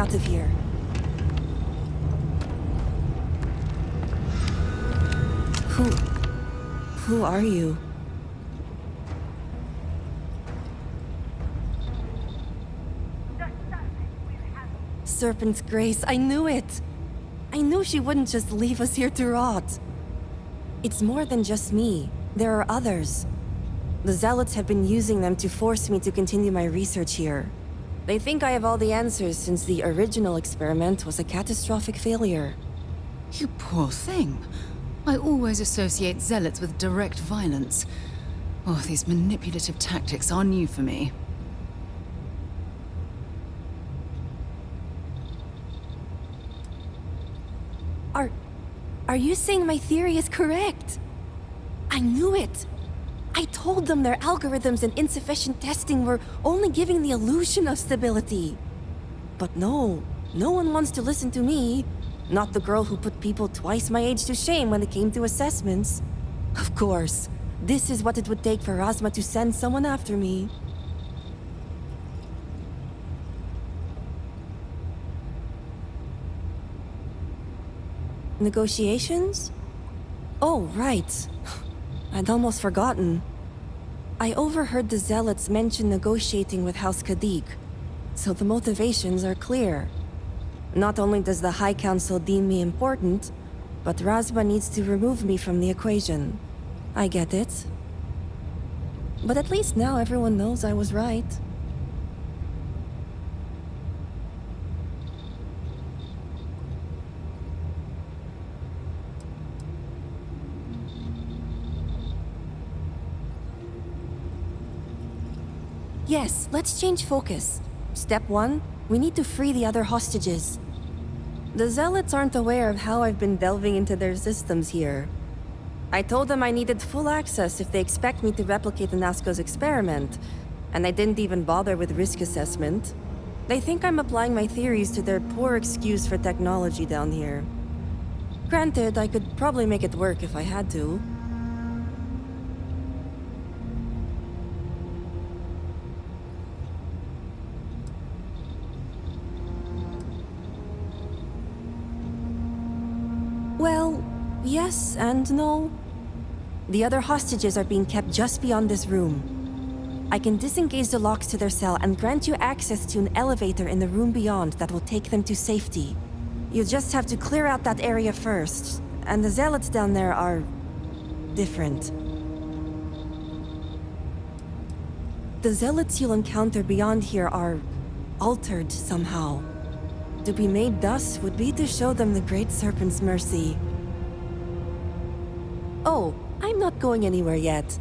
out of here. Who are you? Serpent's Grace, I knew it! I knew she wouldn't just leave us here to rot. It's more than just me. There are others. The Zealots have been using them to force me to continue my research here. They think I have all the answers since the original experiment was a catastrophic failure. You poor thing. I always associate zealots with direct violence. Oh, these manipulative tactics are new for me. Are you saying my theory is correct? I knew it! I told them their algorithms and insufficient testing were only giving the illusion of stability. But no one wants to listen to me. Not the girl who put people twice my age to shame when it came to assessments. Of course, this is what it would take for Razma to send someone after me. Negotiations? Oh, right. I'd almost forgotten. I overheard the Zealots mention negotiating with House Kadik, so the motivations are clear. Not only does the High Council deem me important, but Razma needs to remove me from the equation. I get it. But at least now everyone knows I was right. Yes, let's change focus. Step 1, we need to free the other hostages. The Zealots aren't aware of how I've been delving into their systems here. I told them I needed full access if they expect me to replicate Anasco's experiment, and I didn't even bother with risk assessment. They think I'm applying my theories to their poor excuse for technology down here. Granted, I could probably make it work if I had to. Well, yes and no. The other hostages are being kept just beyond this room. I can disengage the locks to their cell and grant you access to an elevator in the room beyond that will take them to safety. You just have to clear out that area first, and the Zealots down there are different. The Zealots you'll encounter beyond here are altered somehow. To be made thus would be to show them the Great Serpent's mercy. Oh, I'm not going anywhere yet.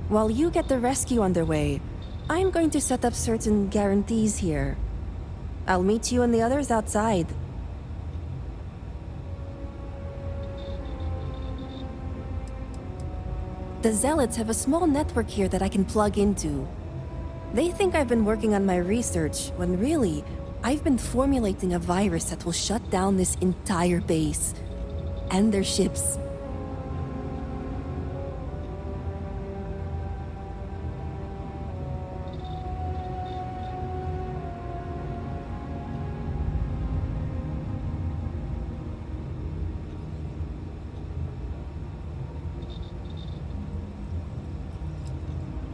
While you get the rescue underway, I'm going to set up certain guarantees here. I'll meet you and the others outside. The Zealots have a small network here that I can plug into. They think I've been working on my research, when really, I've been formulating a virus that will shut down this entire base. And their ships.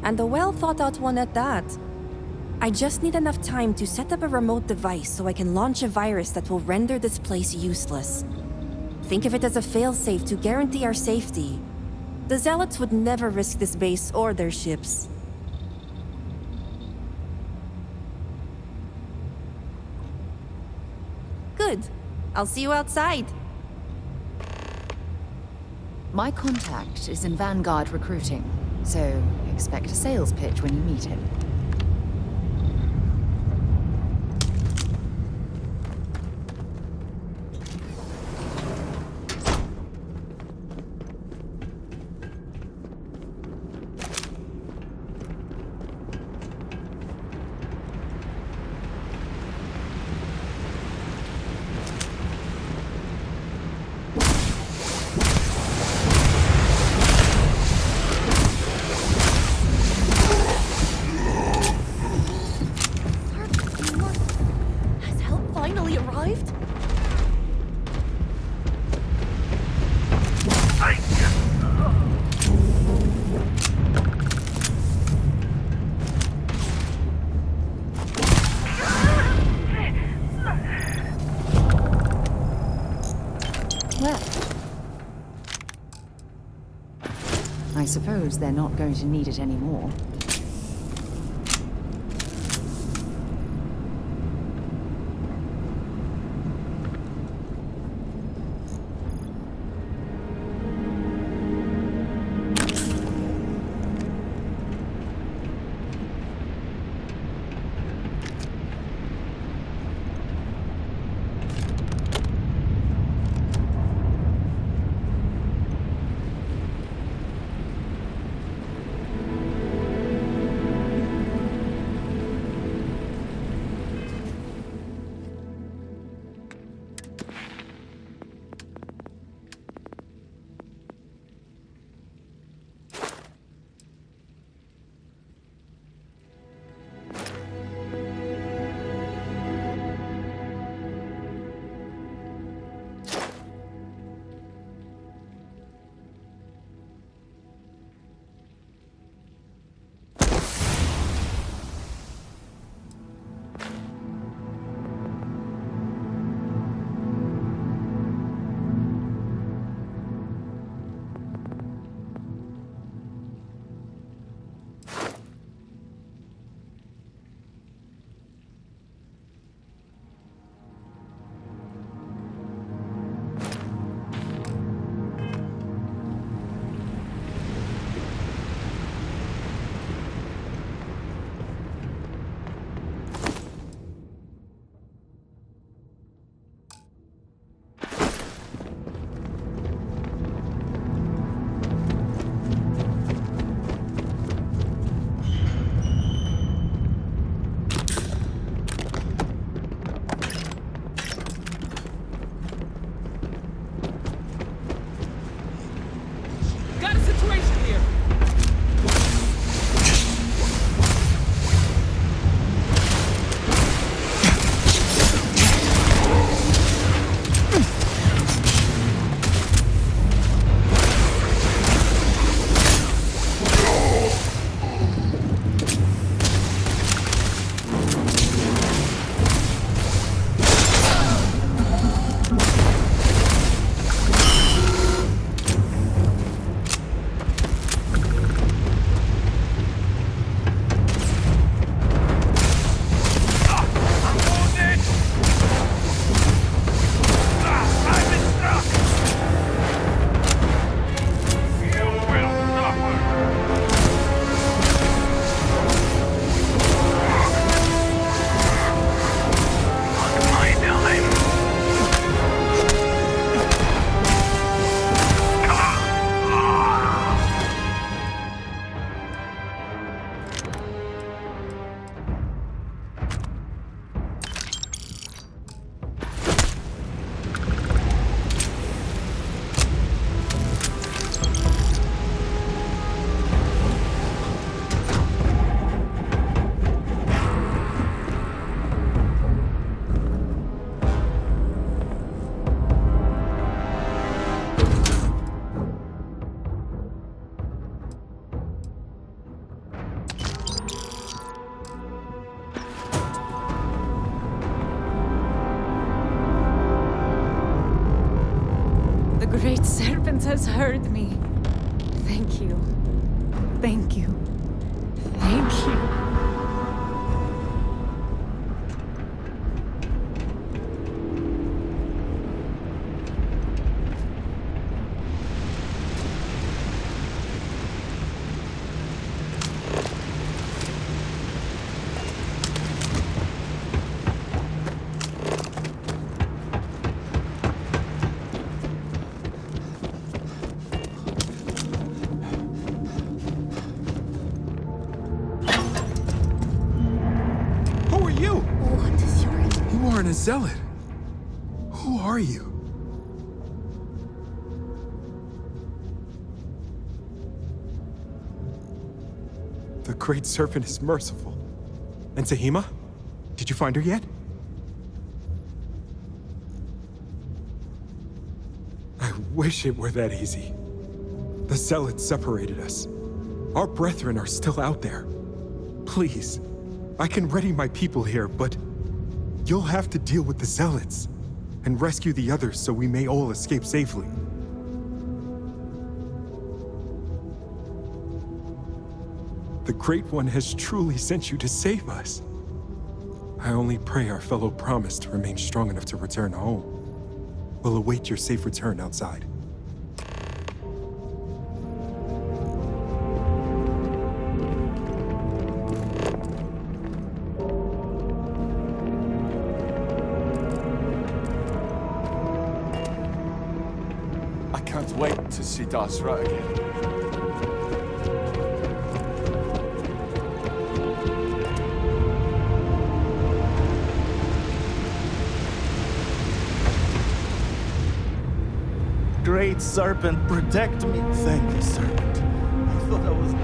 And a well-thought-out one at that. I just need enough time to set up a remote device so I can launch a virus that will render this place useless. Think of it as a failsafe to guarantee our safety. The Zealots would never risk this base or their ships. Good. I'll see you outside. My contact is in Vanguard recruiting, so expect a sales pitch when you meet him. I suppose they're not going to need it anymore. Great Serpent has heard me. Thank you. Thank you. Thank you. A zealot. Who are you? The Great Serpent is merciful. And Sahima? Did you find her yet? I wish it were that easy. The zealots separated us. Our brethren are still out there. Please, I can ready my people here, but you'll have to deal with the zealots and rescue the others so we may all escape safely. The Great One has truly sent you to save us. I only pray our fellow promise to remain strong enough to return home. We'll await your safe return outside. I can't wait to see Dasra again. Great Serpent, protect me. Thank you, Serpent. I thought I was...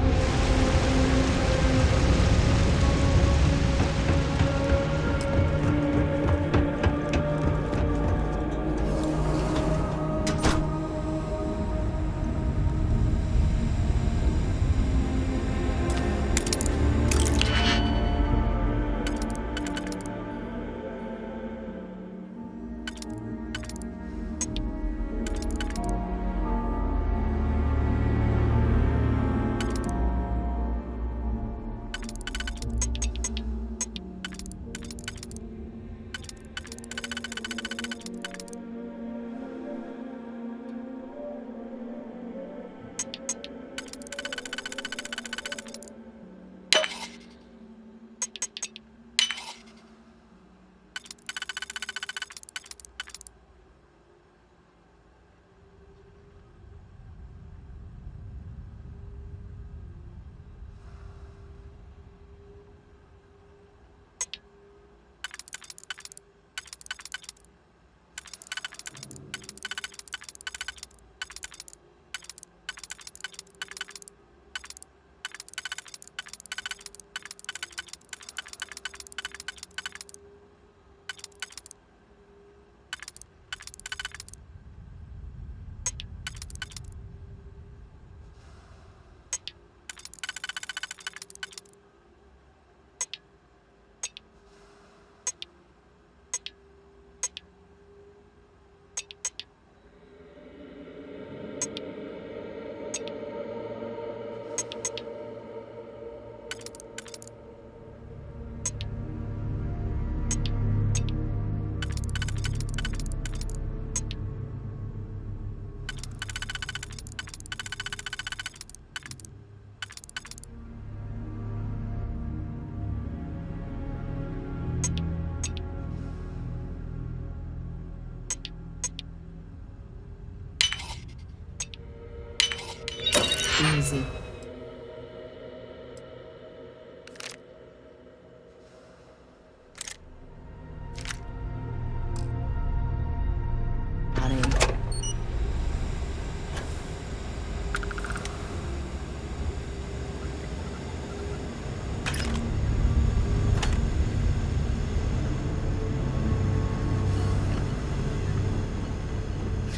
Easy.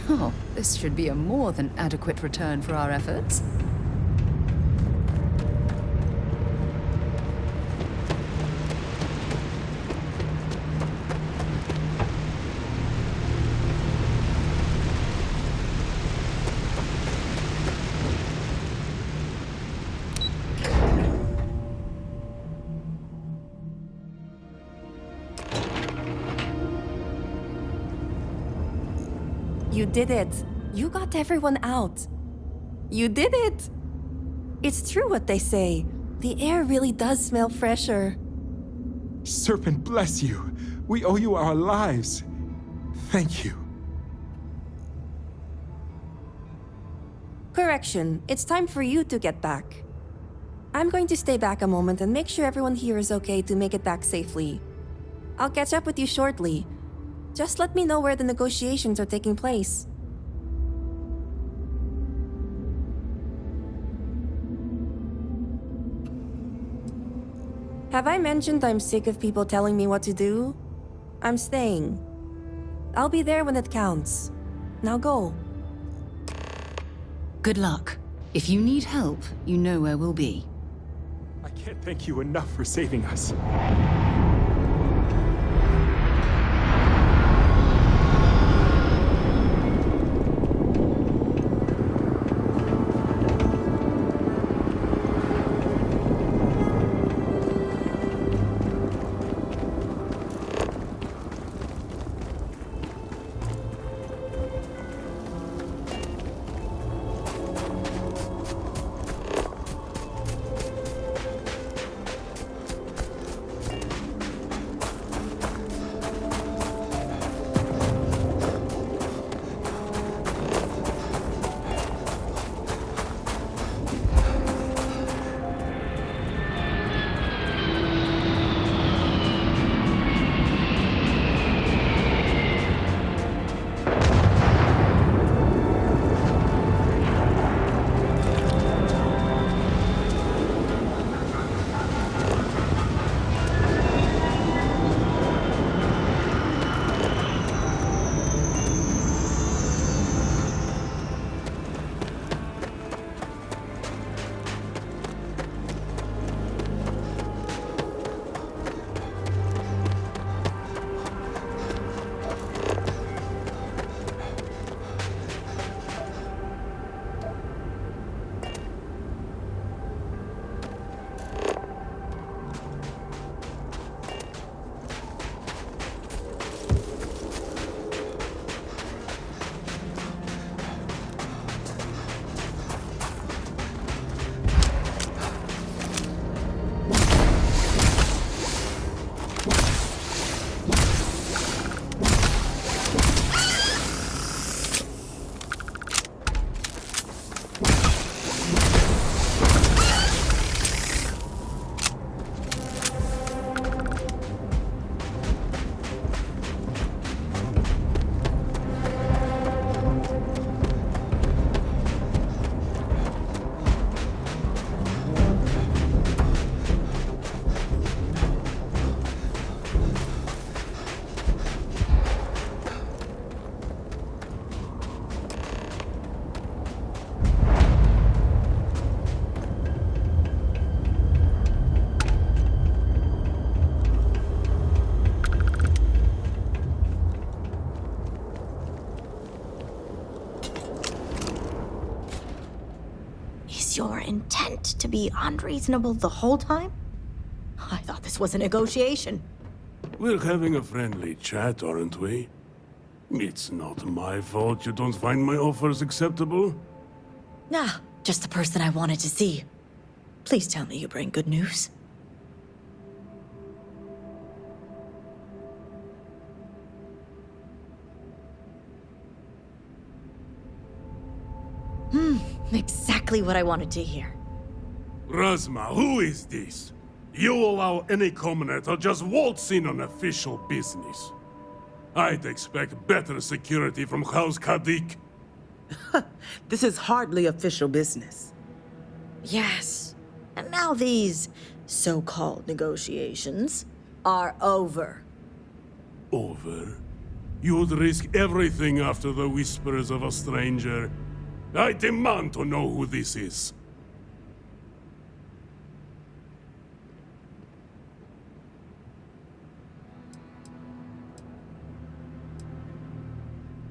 Oh, this should be a more than adequate return for our efforts. You did it. You got everyone out. You did it. It's true what they say. The air really does smell fresher. Serpent bless you. We owe you our lives. Thank you. Correction. It's time for you to get back. I'm going to stay back a moment and make sure everyone here is okay to make it back safely. I'll catch up with you shortly. Just let me know where the negotiations are taking place. Have I mentioned I'm sick of people telling me what to do? I'm staying. I'll be there when it counts. Now go. Good luck. If you need help, you know where we'll be. I can't thank you enough for saving us. Was your intent to be unreasonable the whole time? I thought this was a negotiation. We're having a friendly chat, aren't we? It's not my fault you don't find my offers acceptable. Nah, just the person I wanted to see. Please tell me you bring good news. Exactly what I wanted to hear. Razma, who is this? You allow any commoner to just waltz in on official business. I'd expect better security from House Kadik. This is hardly official business. Yes. And now these so-called negotiations are over. Over? You'd risk everything after the whispers of a stranger. I demand to know who this is.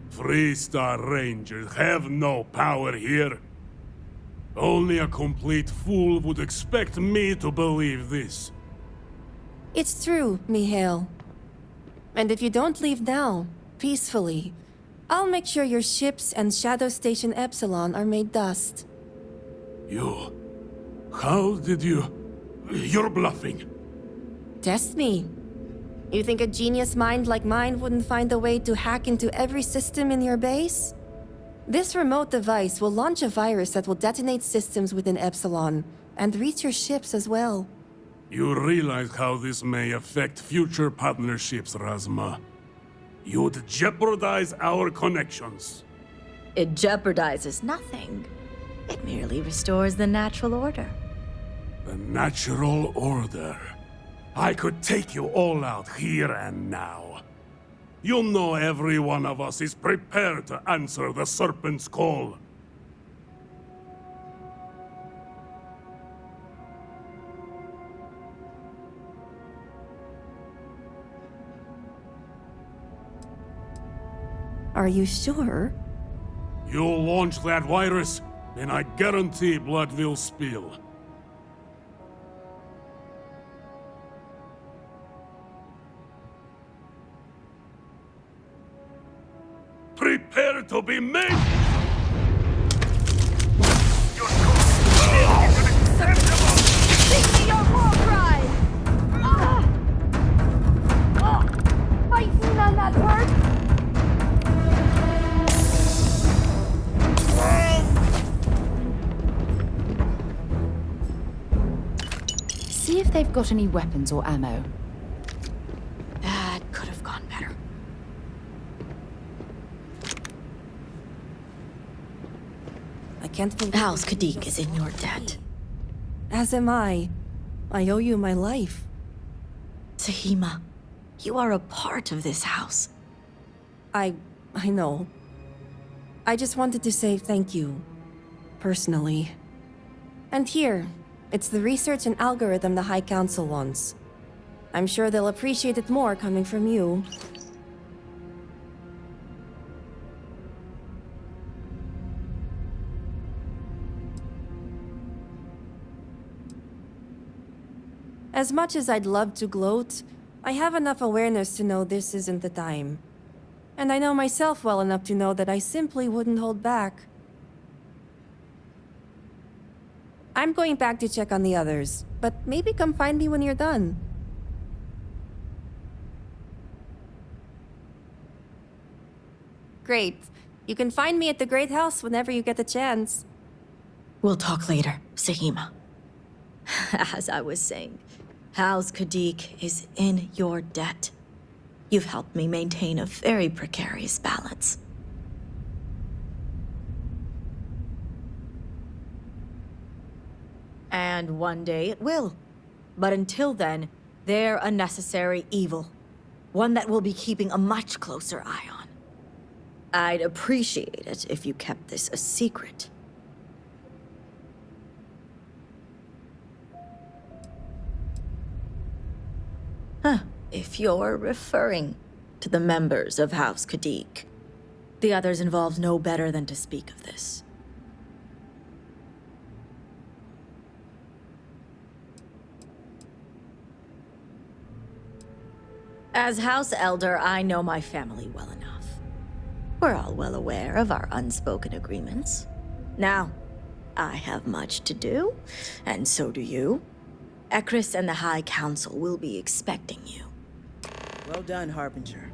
Freestar Rangers have no power here. Only a complete fool would expect me to believe this. It's true, Mihail. And if you don't leave now, peacefully, I'll make sure your ships and Shadow Station Epsilon are made dust. You... How did you... You're bluffing. Test me. You think a genius mind like mine wouldn't find a way to hack into every system in your base? This remote device will launch a virus that will detonate systems within Epsilon, and reach your ships as well. You realize how this may affect future partnerships, Razma. You'd jeopardize our connections. It jeopardizes nothing. It merely restores the natural order. The natural order. I could take you all out here and now. You know every one of us is prepared to answer the Serpent's call. Are you sure? You launch that virus, then I guarantee blood will spill. Prepare to be made! Sing me your war cry! Fighting on that part! See if they've got any weapons or ammo. That could have gone better. I can't believe House Kadik is in your debt. As am I. I owe you my life. Sahima, you are a part of this house. I know. I just wanted to say thank you. Personally. And here, it's the research and algorithm the High Council wants. I'm sure they'll appreciate it more coming from you. As much as I'd love to gloat, I have enough awareness to know this isn't the time. And I know myself well enough to know that I simply wouldn't hold back. I'm going back to check on the others, but maybe come find me when you're done. Great. You can find me at the Great House whenever you get the chance. We'll talk later, Sahima. As I was saying, House Kadik is in your debt. You've helped me maintain a very precarious balance. And one day it will. But until then, they're a necessary evil. One that we'll be keeping a much closer eye on. I'd appreciate it if you kept this a secret. If you're referring to the members of House Kadik, the others involved know better than to speak of this. As House Elder, I know my family well enough. We're all well aware of our unspoken agreements. Now, I have much to do, and so do you. Ekris and the High Council will be expecting you. Well done, Harbinger.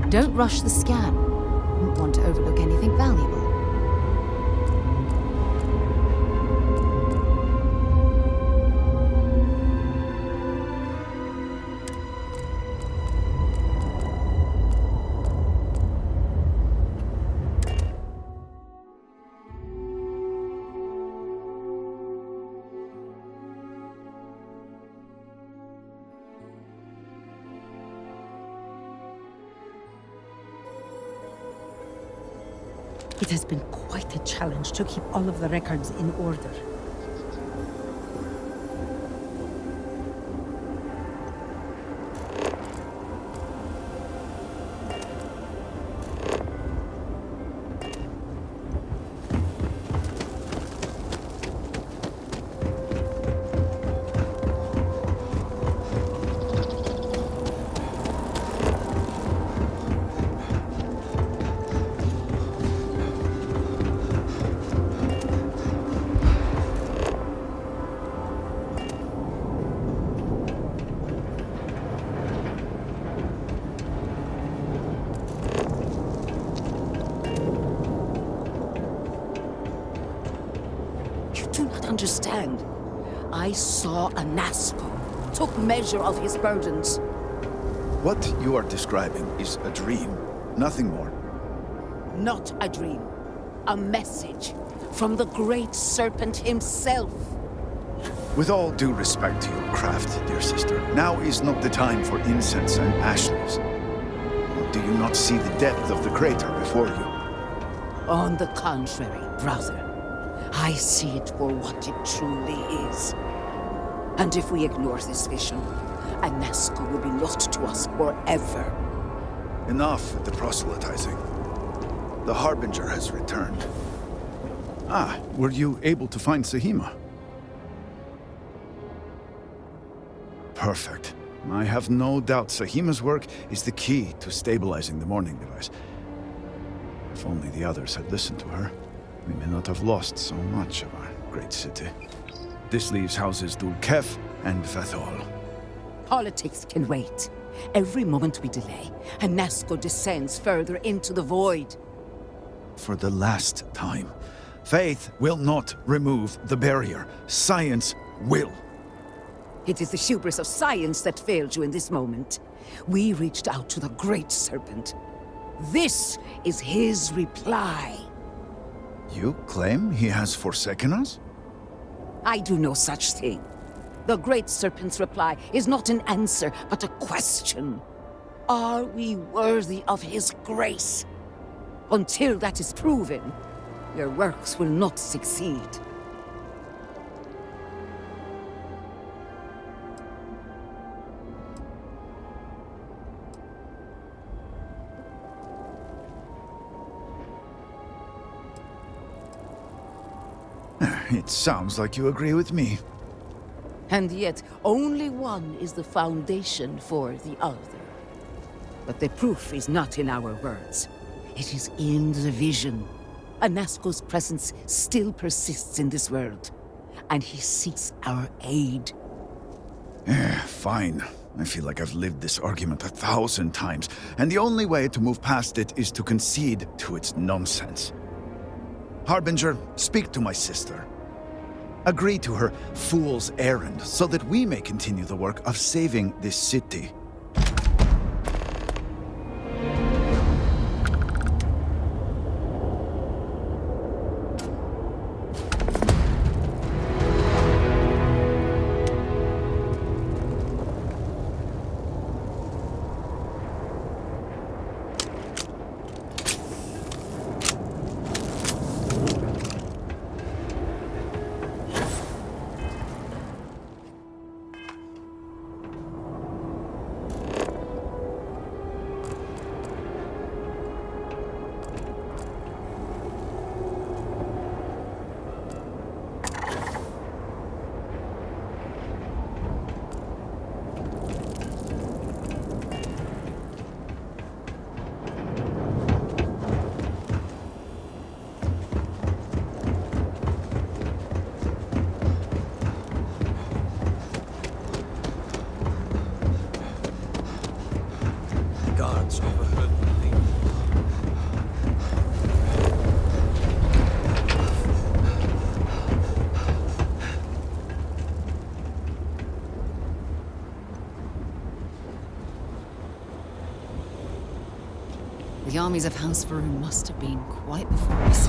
Don't rush the scan. Wouldn't want to overlook anything valuable. It has been quite a challenge to keep all of the records in order. Understand. I saw a Nasco, took measure of his burdens. What you are describing is a dream, nothing more. Not a dream. A message from the great serpent himself. With all due respect to your craft, dear sister, now is not the time for incense and ashes. Do you not see the depth of the crater before you? On the contrary, brother. I see it for what it truly is. And if we ignore this vision, a Nasco will be lost to us forever. Enough with the proselytizing. The Harbinger has returned. Ah, were you able to find Sahima? Perfect. I have no doubt Sahima's work is the key to stabilizing the morning device. If only the others had listened to her, we may not have lost so much of our great city. This leaves houses Dul Kef and Vathol. Politics can wait. Every moment we delay, a Nasco descends further into the void. For the last time, faith will not remove the barrier. Science will. It is the hubris of science that failed you in this moment. We reached out to the great serpent. This is his reply. You claim he has forsaken us? I do no such thing. The great serpent's reply is not an answer, but a question. Are we worthy of his grace? Until that is proven, your works will not succeed. It sounds like you agree with me. And yet, only one is the foundation for the other. But the proof is not in our words. It is in the vision. Anasco's presence still persists in this world, and he seeks our aid. Fine. I feel like I've lived this argument 1,000 times, and the only way to move past it is to concede to its nonsense. Harbinger, speak to my sister. Agree to her fool's errand so that we may continue the work of saving this city. guards overheard the thing. The armies of House Varun must have been quite the force.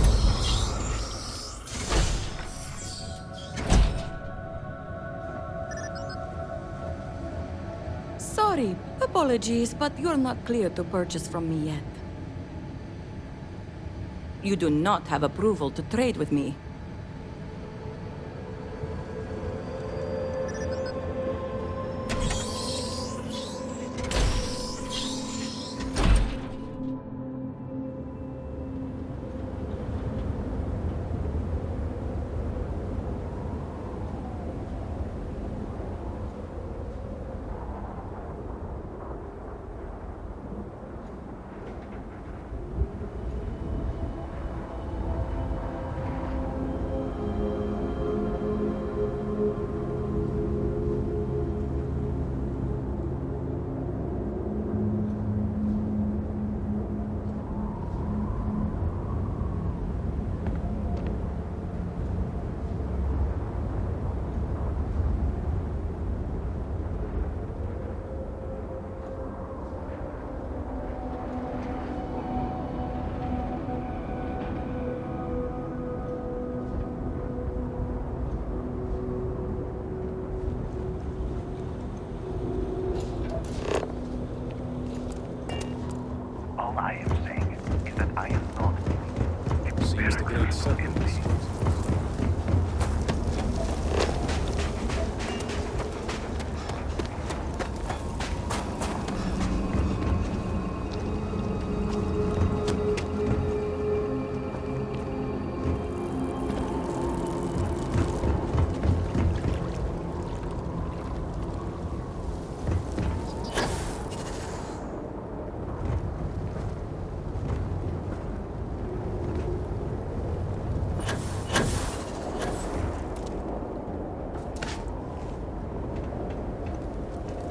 Sorry, apologies, but you're not clear to purchase from me yet. You do not have approval to trade with me. All I am saying is that I am not a Seems the great serpent.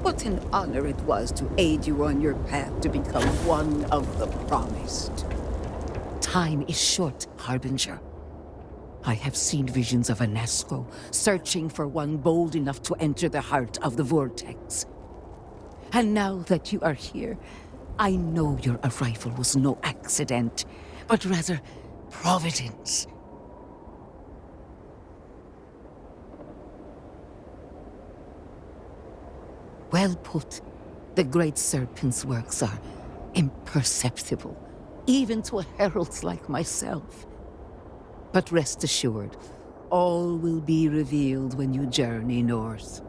What an honor it was to aid you on your path to become one of the promised. Time is short, Harbinger. I have seen visions of Anasco, searching for one bold enough to enter the heart of the Vortex. And now that you are here, I know your arrival was no accident, but rather providence. Well put. The Great Serpent's works are imperceptible, even to heralds like myself. But rest assured, all will be revealed when you journey north.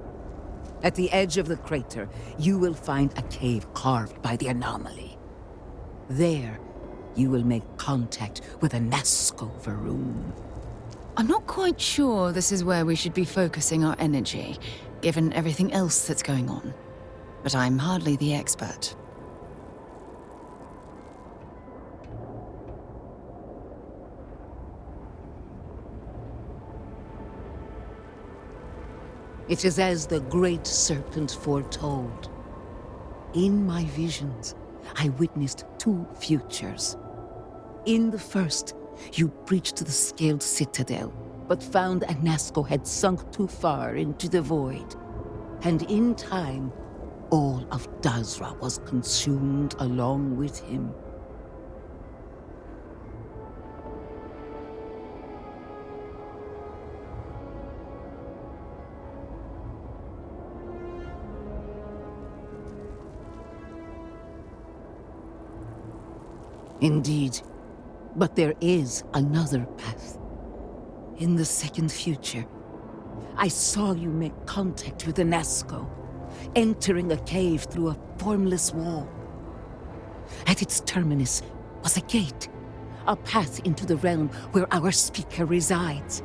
At the edge of the crater, you will find a cave carved by the anomaly. There, you will make contact with a Nazco Varun. I'm not quite sure this is where we should be focusing our energy, given everything else that's going on. But I'm hardly the expert. It is as the Great Serpent foretold. In my visions, I witnessed two futures. In the first, you breached the scaled citadel, but found Anasco had sunk too far into the void. And in time, all of Dazra was consumed along with him. Indeed, but there is another path. In the second future, I saw you make contact with Anasco, entering a cave through a formless wall. At its terminus was a gate, a path into the realm where our speaker resides.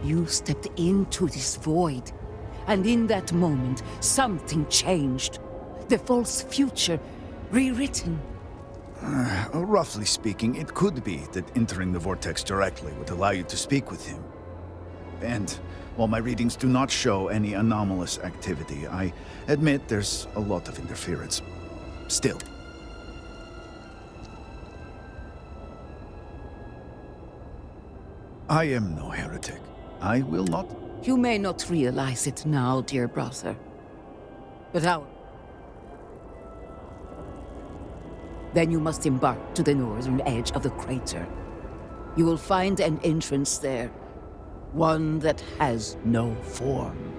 You stepped into this void, and in that moment, something changed. The false future rewritten. Roughly speaking, it could be that entering the Vortex directly would allow you to speak with him. And while my readings do not show any anomalous activity, I admit there's a lot of interference. Still, I am no heretic. I will not... You may not realize it now, dear brother, but Then you must embark to the northern edge of the crater. You will find an entrance there, one that has no form.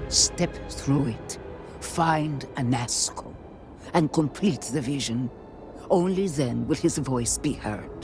Step through it, find a Nazgul, and complete the vision. Only then will his voice be heard.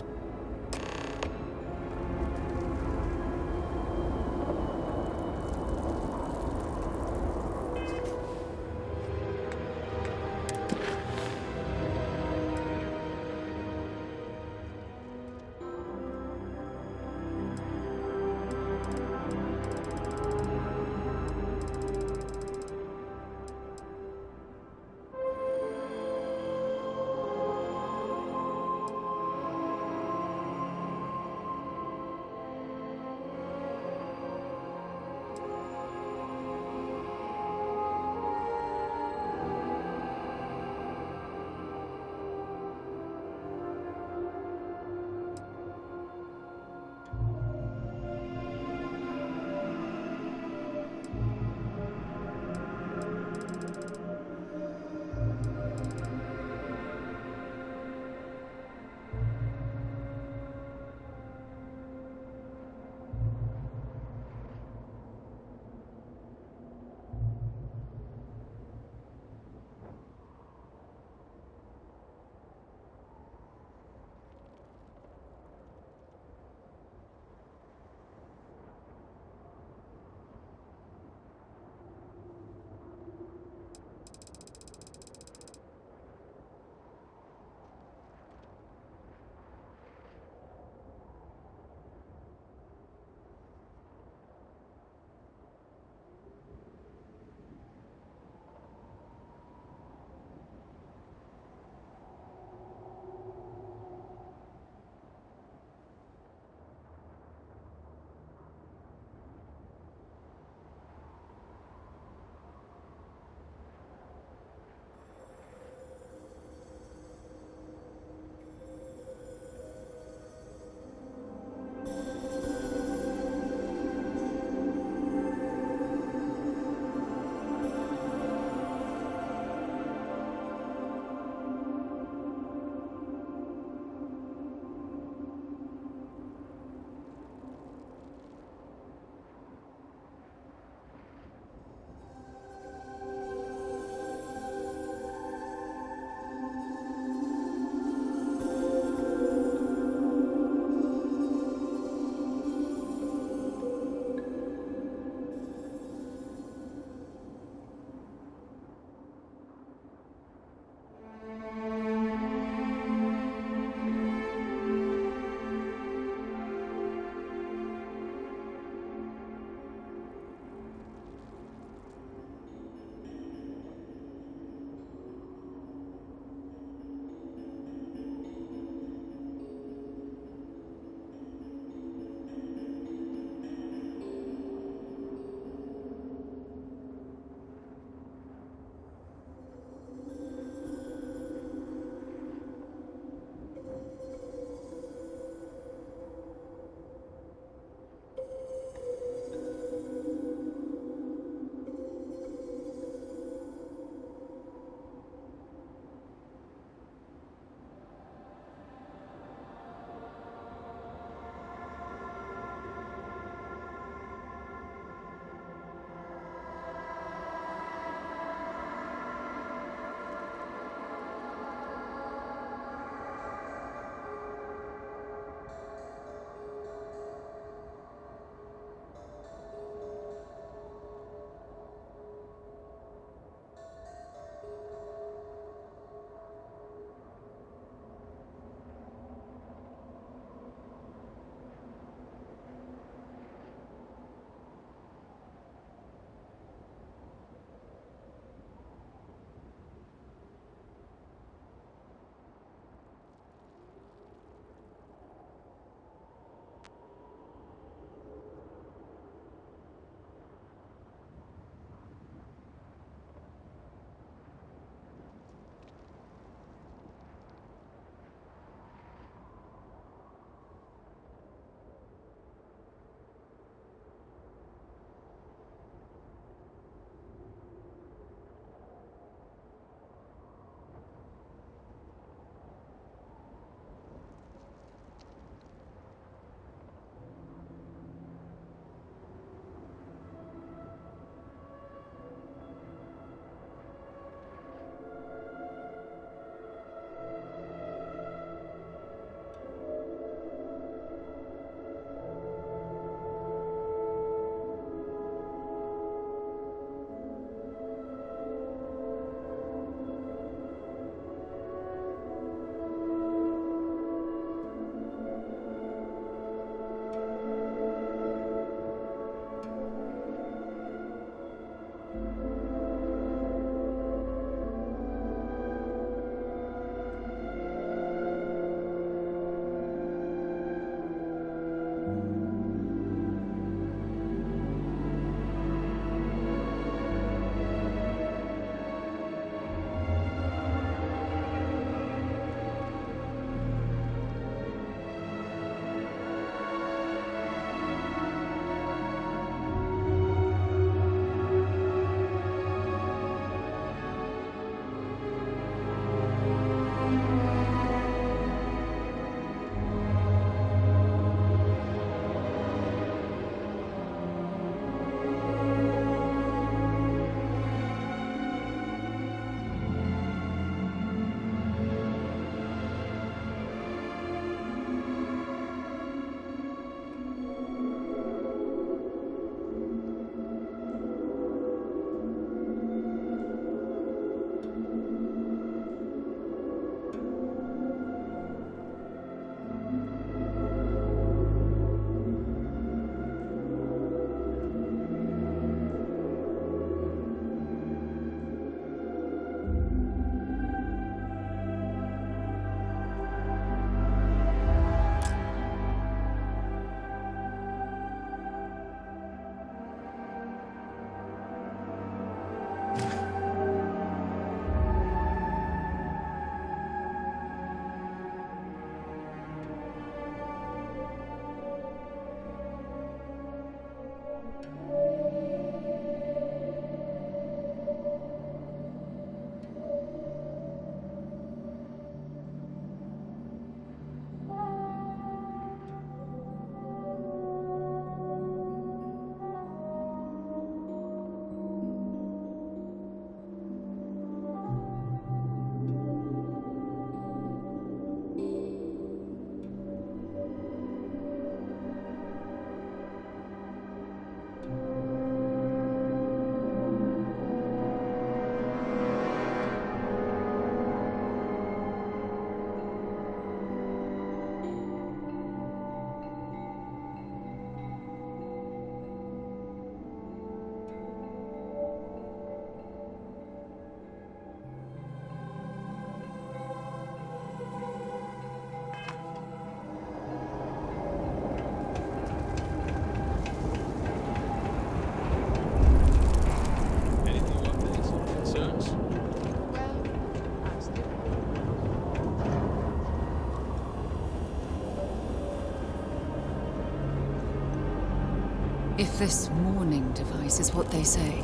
This mourning device is what they say.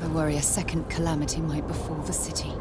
I worry a second calamity might befall the city.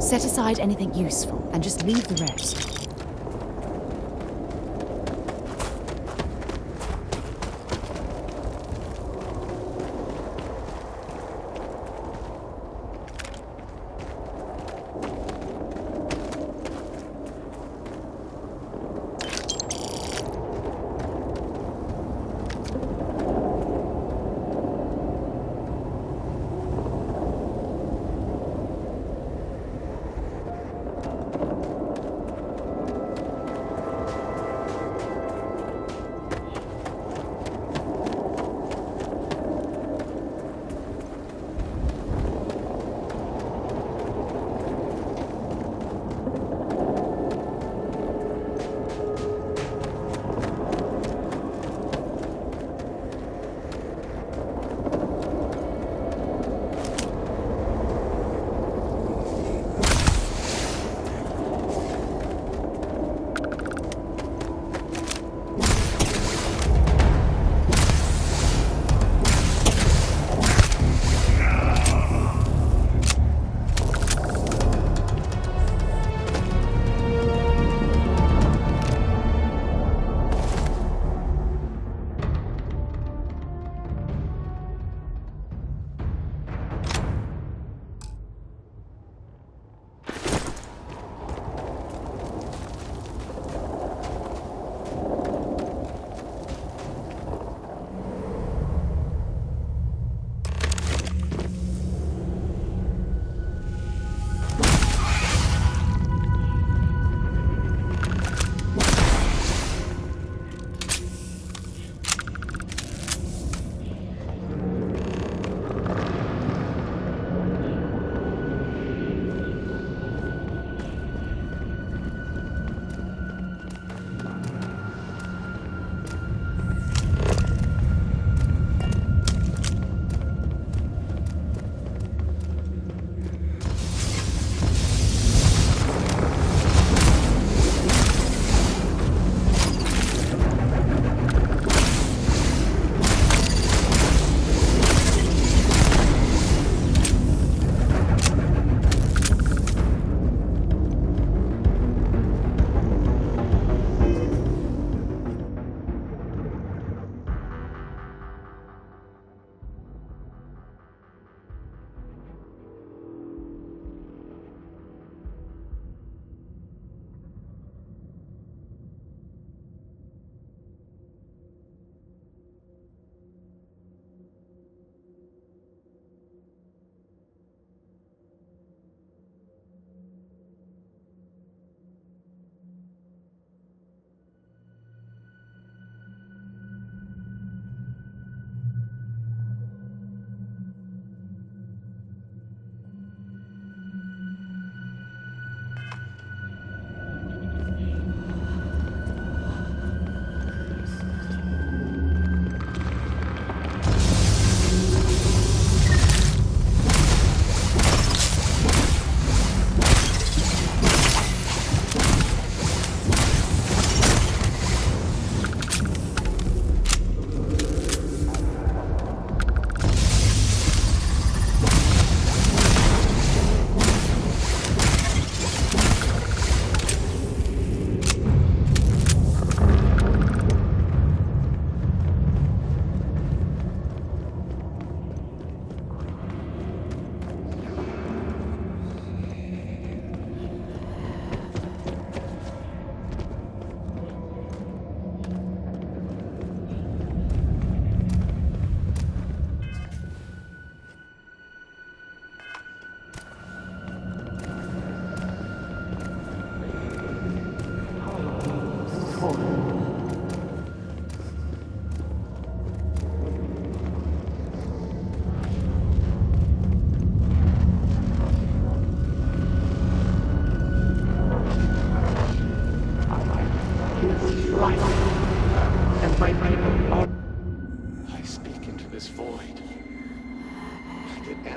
Set aside anything useful and just leave the rest.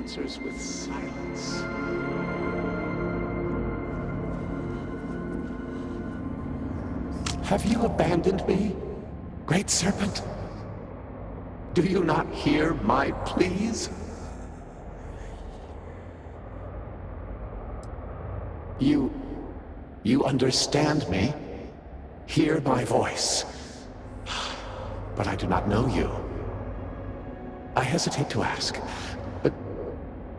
answers with silence. Have you abandoned me, Great Serpent? Do you not hear my pleas? You understand me? Hear my voice. But I do not know you. I hesitate to ask, but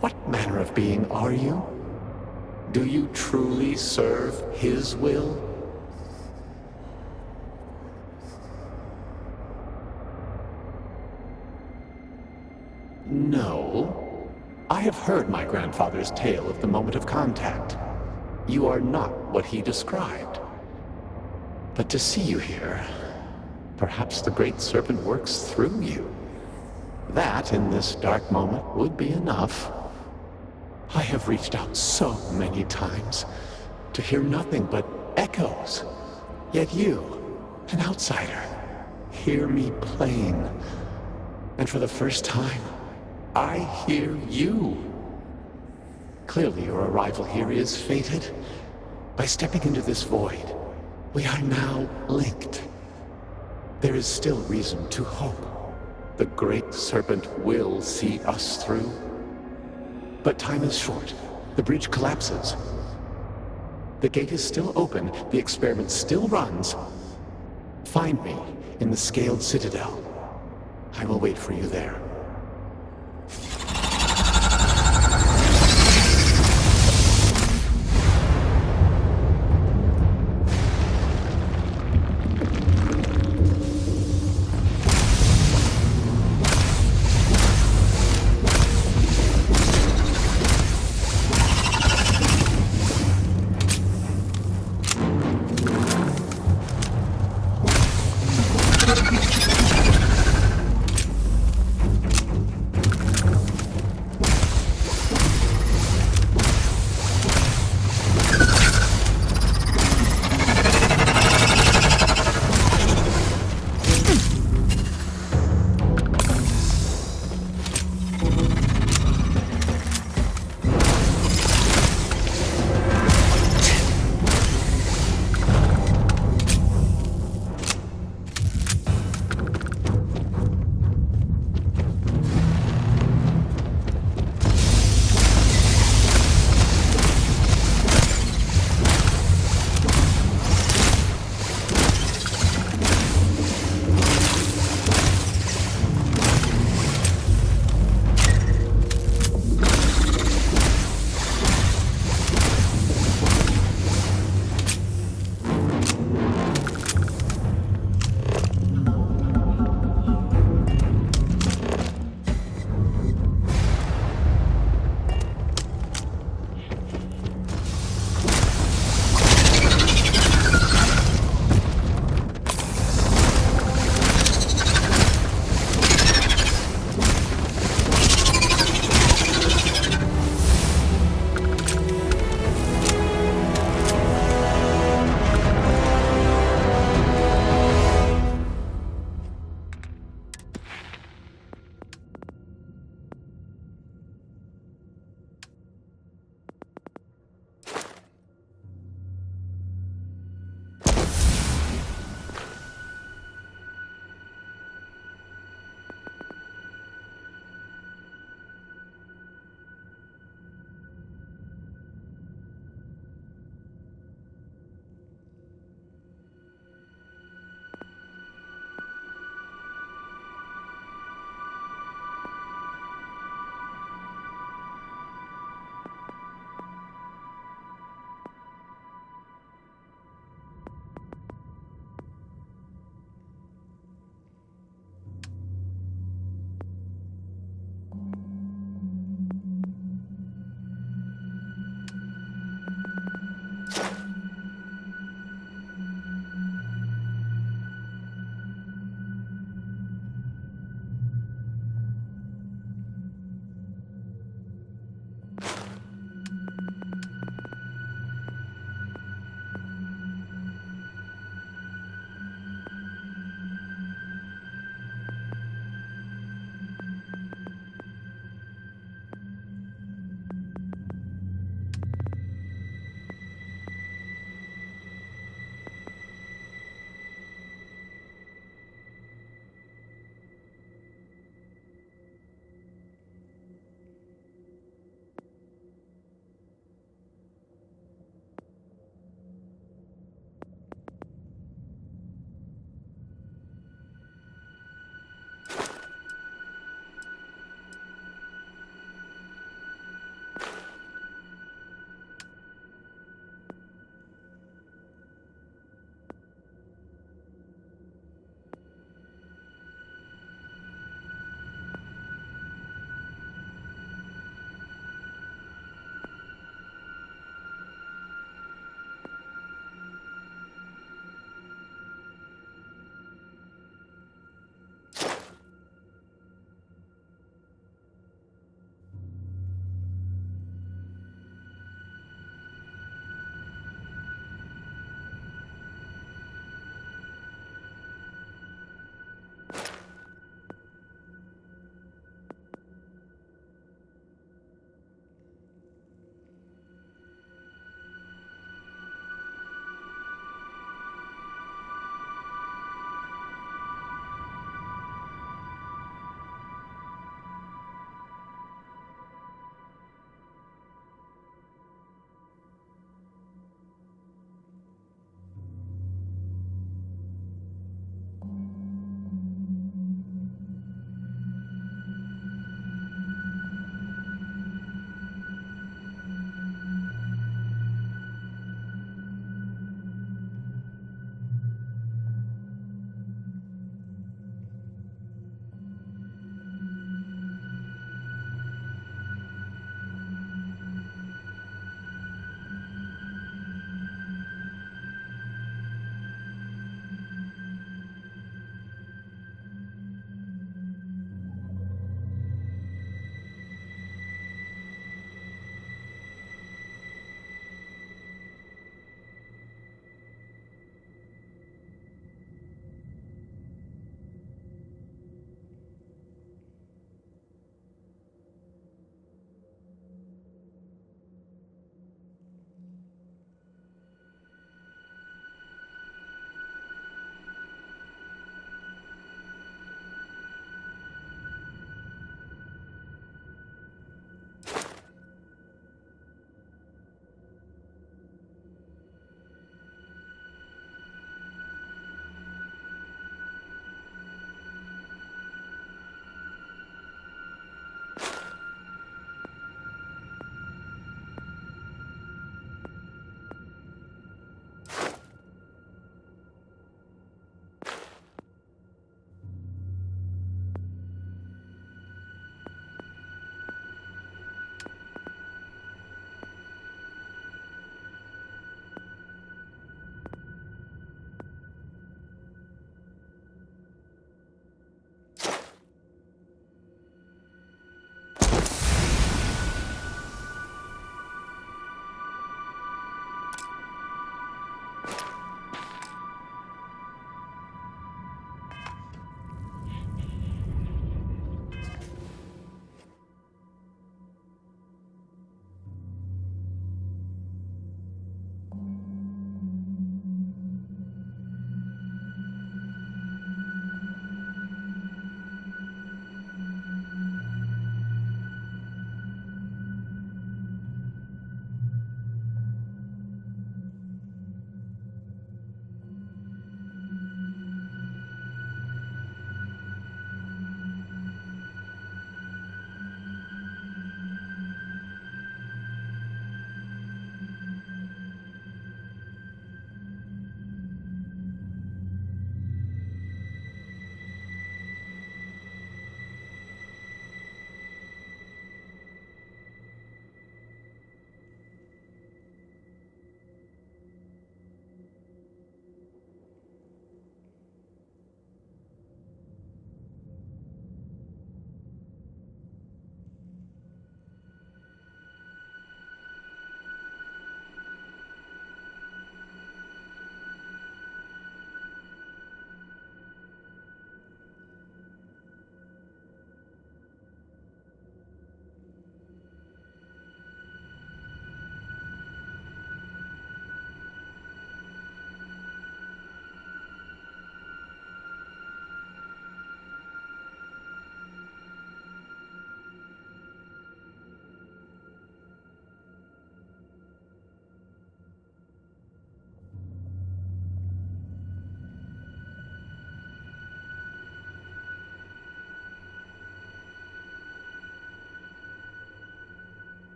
what manner of being are you? Do you truly serve his will? No. I have heard my grandfather's tale of the moment of contact. You are not what he described. But to see you here, perhaps the Great Serpent works through you. That, in this dark moment, would be enough. I have reached out so many times to hear nothing but echoes. Yet you, an outsider, hear me plain. And for the first time, I hear you. Clearly your arrival here is fated. By stepping into this void, we are now linked. There is still reason to hope. The Great Serpent will see us through. But time is short. The bridge collapses. The gate is still open. The experiment still runs. Find me in the Scaled Citadel. I will wait for you there.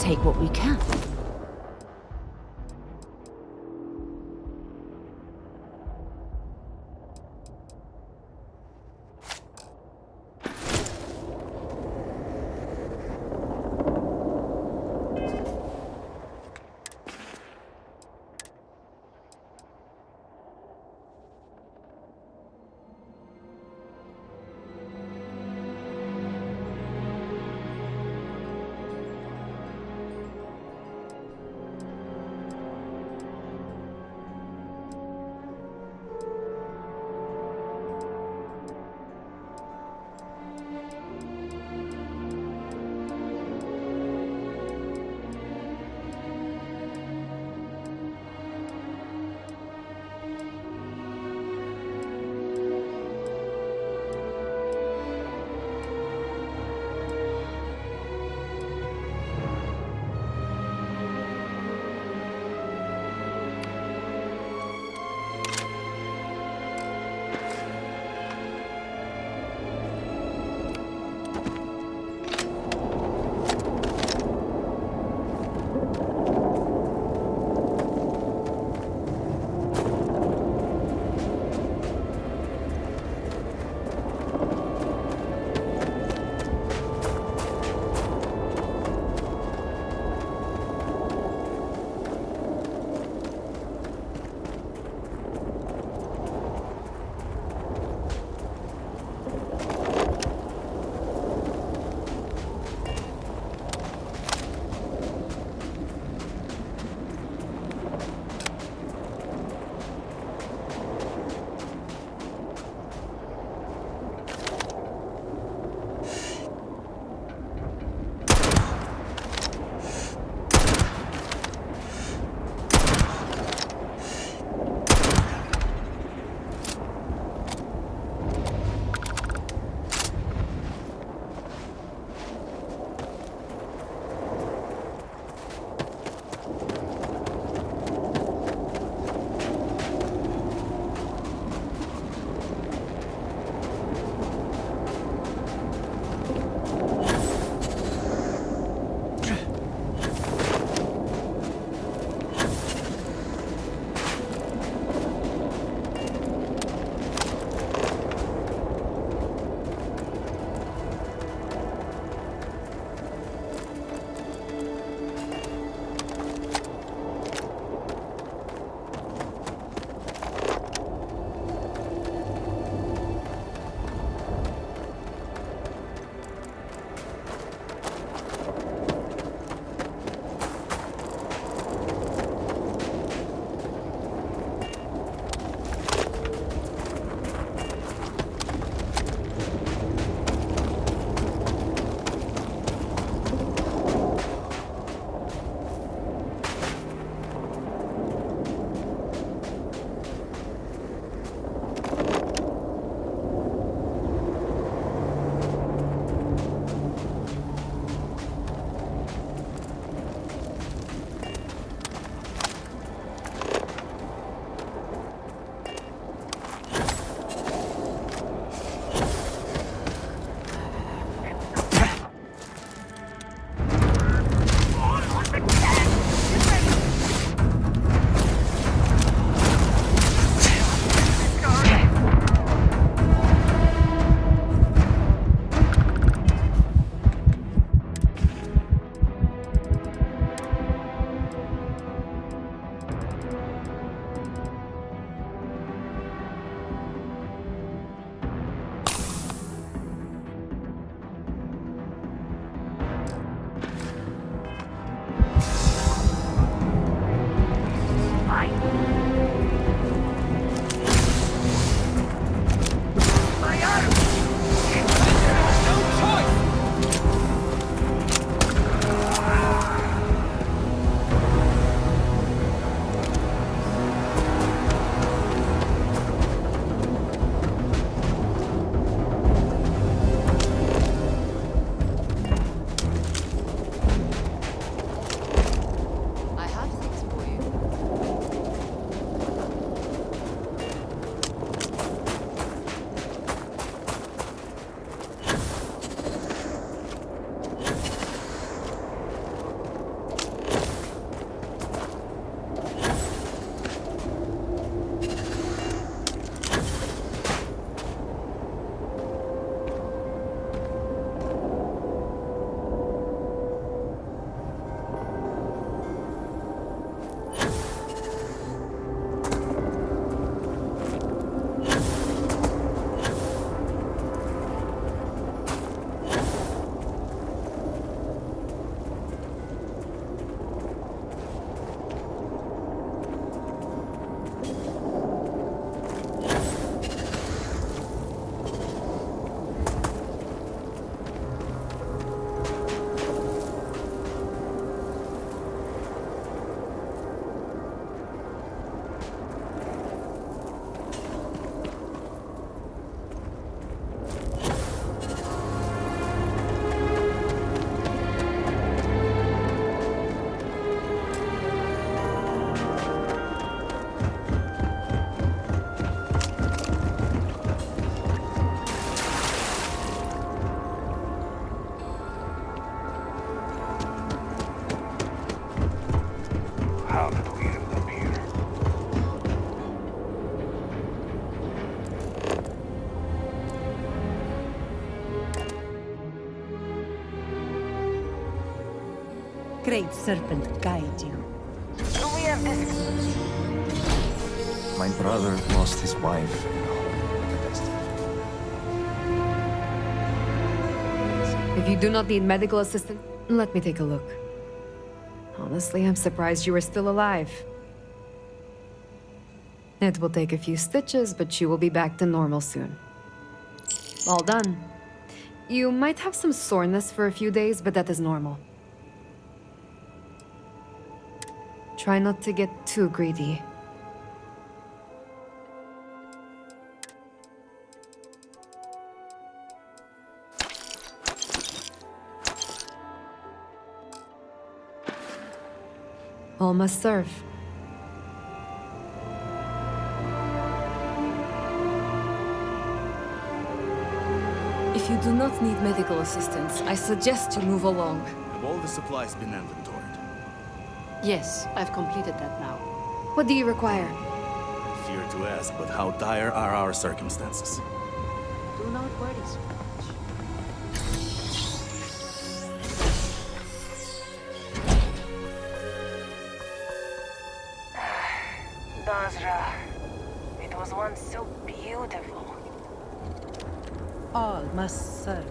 take what we can. Great Serpent guide you. We have this. My brother lost his wife. If you do not need medical assistance, let me take a look. Honestly, I'm surprised you are still alive. It will take a few stitches, but you will be back to normal soon. All done. You might have some soreness for a few days, but that is normal. Try not to get too greedy. All must serve. If you do not need medical assistance, I suggest you move along. Have all the supplies been inventoried? Yes, I've completed that now. What do you require? I fear to ask, but how dire are our circumstances? Do not worry so much. Dazra. It was once so beautiful. All must serve.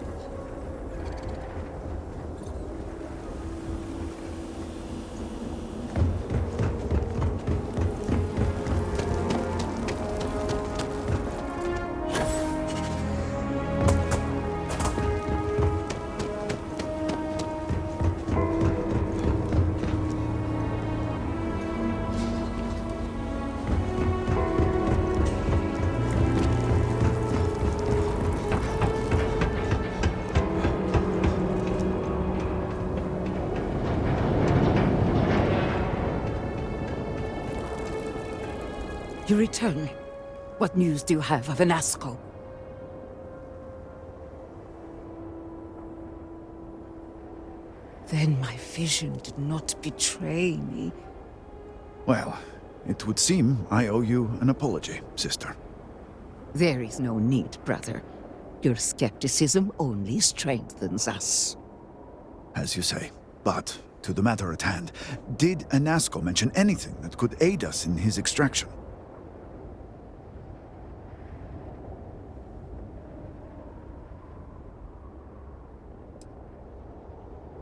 You return. What news do you have of Anasco? Then my vision did not betray me. Well, it would seem I owe you an apology, sister. There is no need, brother. Your skepticism only strengthens us. As you say. But, to the matter at hand, did Anasco mention anything that could aid us in his extraction?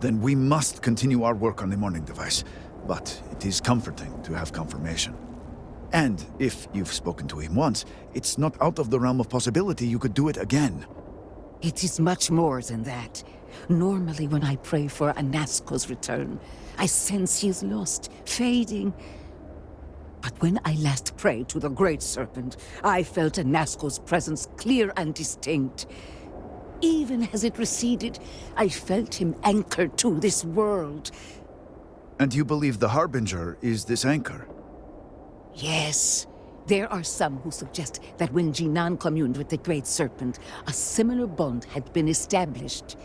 Then we must continue our work on the morning device. But it is comforting to have confirmation. And if you've spoken to him once, it's not out of the realm of possibility you could do it again. It is much more than that. Normally when I pray for Anasco's return, I sense he is lost, fading. But when I last prayed to the Great Serpent, I felt Anasco's presence clear and distinct. Even as it receded, I felt him anchored to this world. And you believe the Harbinger is this anchor? Yes. There are some who suggest that when Jinan communed with the Great Serpent, a similar bond had been established.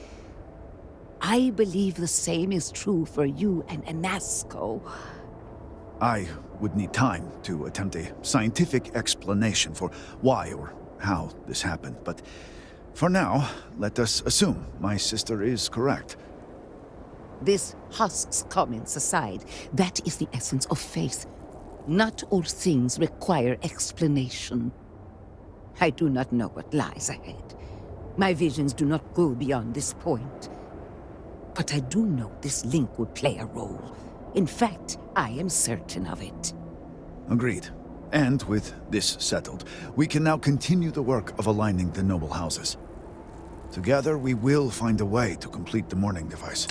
I believe the same is true for you and Anasco. I would need time to attempt a scientific explanation for why or how this happened, but for now, let us assume my sister is correct. This husks comments aside, that is the essence of faith. Not all things require explanation. I do not know what lies ahead. My visions do not go beyond this point. But I do know this link would play a role. In fact, I am certain of it. Agreed. And with this settled, we can now continue the work of aligning the noble houses. Together, we will find a way to complete the morning device.